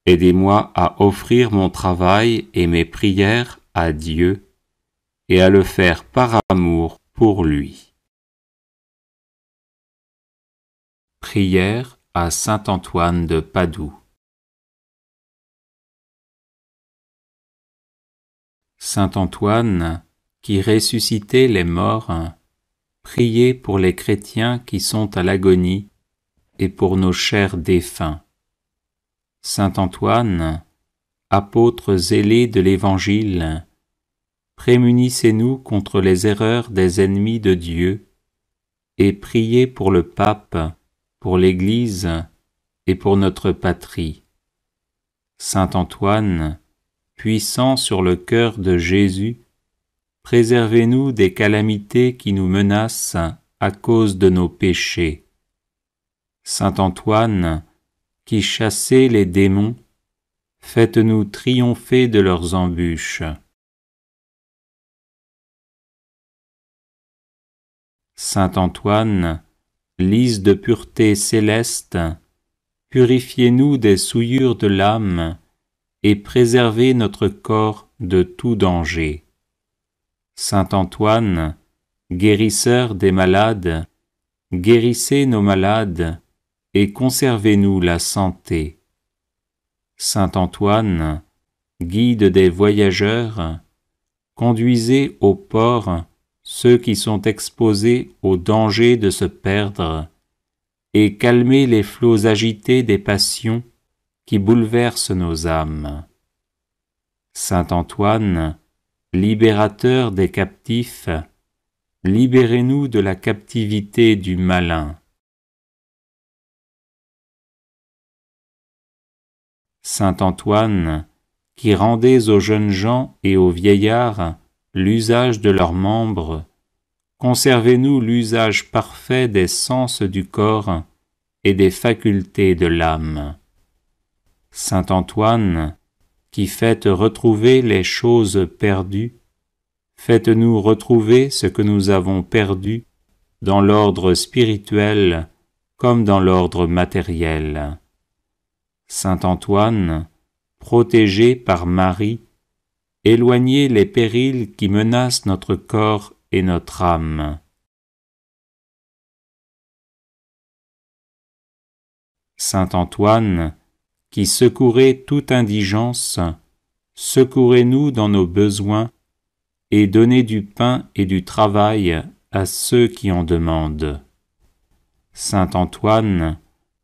Aidez-moi à offrir mon travail et mes prières à Dieu et à le faire par amour pour lui. Prière à Saint Antoine de Padoue. Saint Antoine, qui ressuscitait les morts, priez pour les chrétiens qui sont à l'agonie et pour nos chers défunts. Saint Antoine, apôtre zélé de l'Évangile, prémunissez-nous contre les erreurs des ennemis de Dieu et priez pour le pape, pour l'Église et pour notre patrie. Saint Antoine, puissant sur le cœur de Jésus, préservez-nous des calamités qui nous menacent à cause de nos péchés. Saint Antoine, qui chassez les démons, faites-nous triompher de leurs embûches. Saint Antoine, lys de pureté céleste, purifiez-nous des souillures de l'âme et préservez notre corps de tout danger. Saint Antoine, guérisseur des malades, guérissez nos malades et conservez-nous la santé. Saint Antoine, guide des voyageurs, conduisez au port ceux qui sont exposés au danger de se perdre et calmez les flots agités des passions qui bouleversent nos âmes. Saint Antoine, libérateur des captifs, libérez-nous de la captivité du malin. Saint Antoine, qui rendez aux jeunes gens et aux vieillards l'usage de leurs membres, conservez-nous l'usage parfait des sens du corps et des facultés de l'âme. Saint Antoine, qui faites retrouver les choses perdues, faites-nous retrouver ce que nous avons perdu dans l'ordre spirituel comme dans l'ordre matériel. Saint Antoine, protégé par Marie, éloignez les périls qui menacent notre corps et notre âme. Saint Antoine, qui secourez toute indigence, secourez-nous dans nos besoins et donnez du pain et du travail à ceux qui en demandent. Saint Antoine,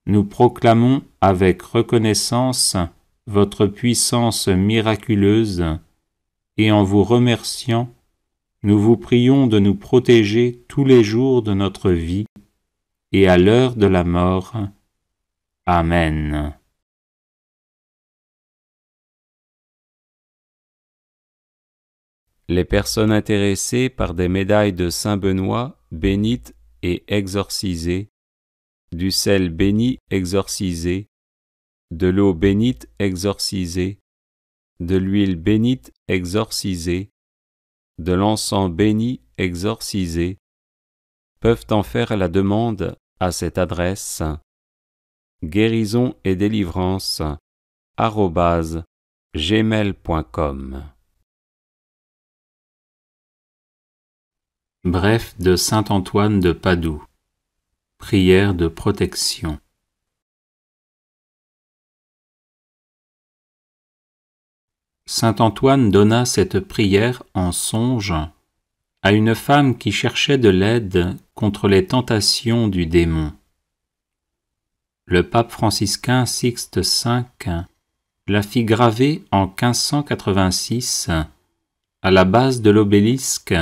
nous proclamons avec reconnaissance votre puissance miraculeuse et en vous remerciant, nous vous prions de nous protéger tous les jours de notre vie et à l'heure de la mort. Amen. Les personnes intéressées par des médailles de Saint Benoît bénites et exorcisées, du sel béni exorcisé, de l'eau bénite exorcisée, de l'huile bénite exorcisée, de l'encens béni exorcisé, peuvent en faire la demande à cette adresse guérison et délivrance @gmail.com. Bref de Saint Antoine de Padoue. Prière de protection. Saint Antoine donna cette prière en songe à une femme qui cherchait de l'aide contre les tentations du démon. Le pape franciscain Sixte V la fit graver en 1586 à la base de l'obélisque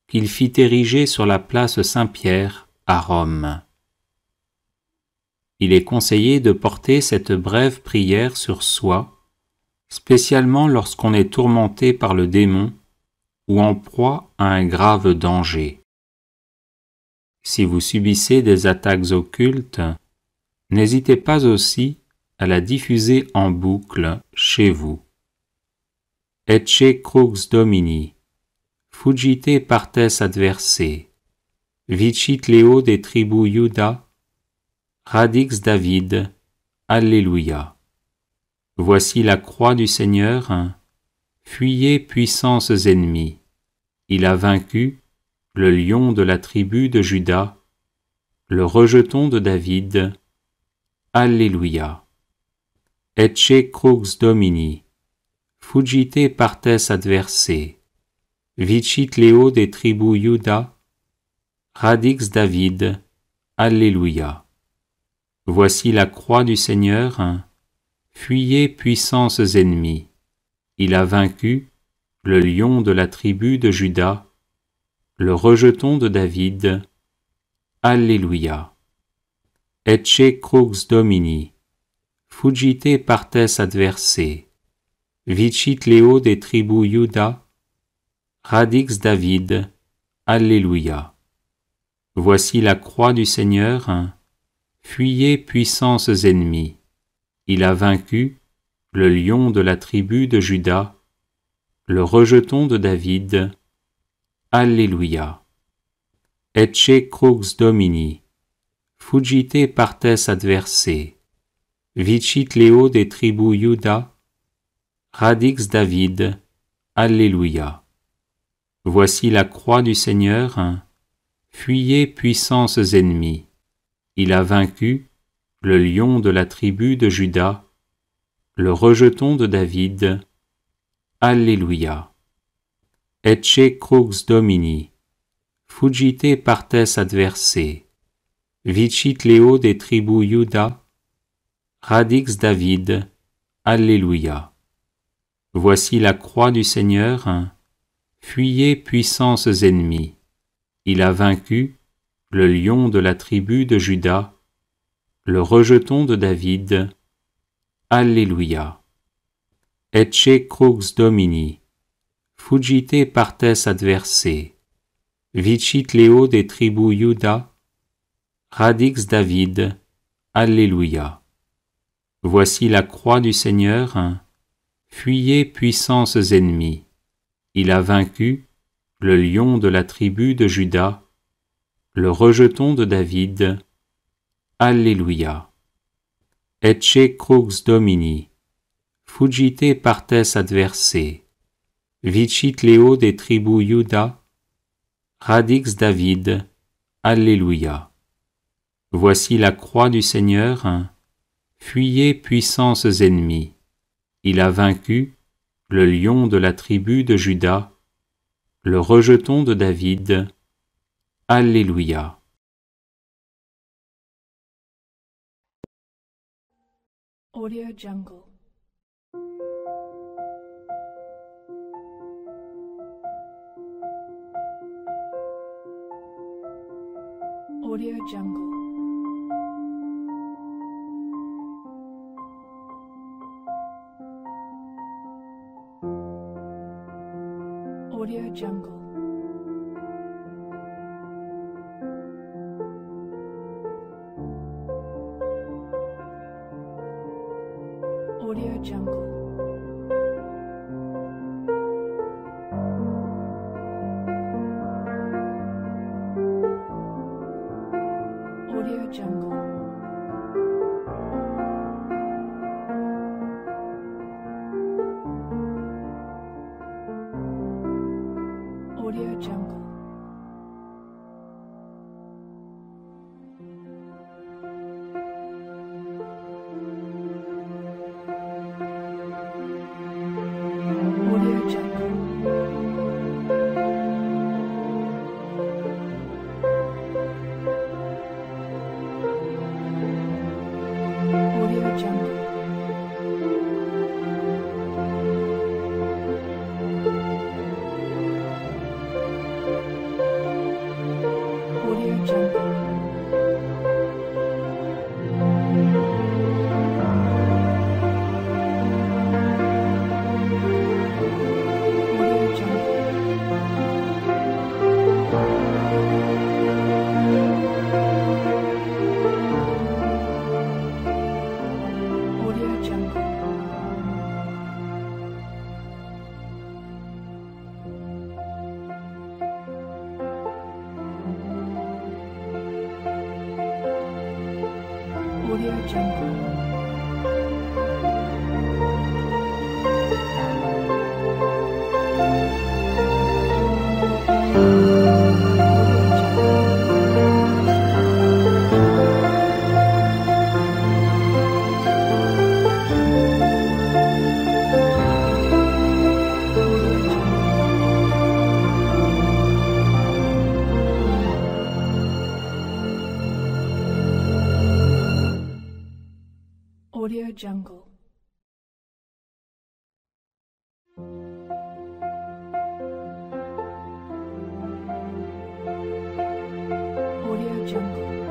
qu'il fit ériger sur la place Saint-Pierre à Rome. Il est conseillé de porter cette brève prière sur soi, spécialement lorsqu'on est tourmenté par le démon ou en proie à un grave danger. Si vous subissez des attaques occultes, n'hésitez pas aussi à la diffuser en boucle chez vous. Ecce crux Domini, fuggite partes adversae, vicit Leo de tribu Iuda, radix David, Alléluia. Voici la croix du Seigneur, fuyez puissances ennemies. Il a vaincu le lion de la tribu de Juda, le rejeton de David. Alléluia. Ecce crux Domini, fuggite partes adversae, vicit Leo de tribu Iuda, radix David. Alléluia. Voici la croix du Seigneur, fuyez puissances ennemies. Il a vaincu le lion de la tribu de Juda, le rejeton de David. Alléluia. Ecce crux Domini, fuggite partes adversae, vicit Leo de tribu Iuda, radix David. Alléluia. Voici la croix du Seigneur, fuyez puissances ennemies. Il a vaincu le lion de la tribu de Juda, le rejeton de David. Alléluia. Ecce crux Domini, fuggite partes adversae, vicit Leo de tribu Iuda, radix David. Alléluia. Voici la croix du Seigneur, fuyez puissances ennemies. Il a vaincu le lion de la tribu de Juda, le rejeton de David. Alléluia. Ecce crux Domini, fuggite partes adversae, vicit Leo de tribu Iuda, radix David. Alléluia. Voici la croix du Seigneur, fuyez puissances ennemies. Il a vaincu le lion de la tribu de Juda, le rejeton de David. Alléluia. Ecce crux Domini, fuggite partes adversae, vicit Leo de tribu Iuda, radix David. Alléluia. Voici la croix du Seigneur, fuyez puissances ennemies. Il a vaincu le lion de la tribu de Juda, le rejeton de David. Alléluia. Ecce crux Domini, fuggite partes adversae, vicit Leo de tribu Iuda, radix David. Alléluia. Voici la croix du Seigneur, fuyez puissances ennemies. Il a vaincu le lion de la tribu de Juda, le rejeton de David. Alléluia. Audio Jungle. Audio Jungle. Audio Jungle. Audio Jungle. Audio Jungle. Audio Jungle. Audio Jungle. Audio Jungle. Audio Jungle. Audio Jungle. Audio Audio Jungle. Audio Jungle. Audio Jungle.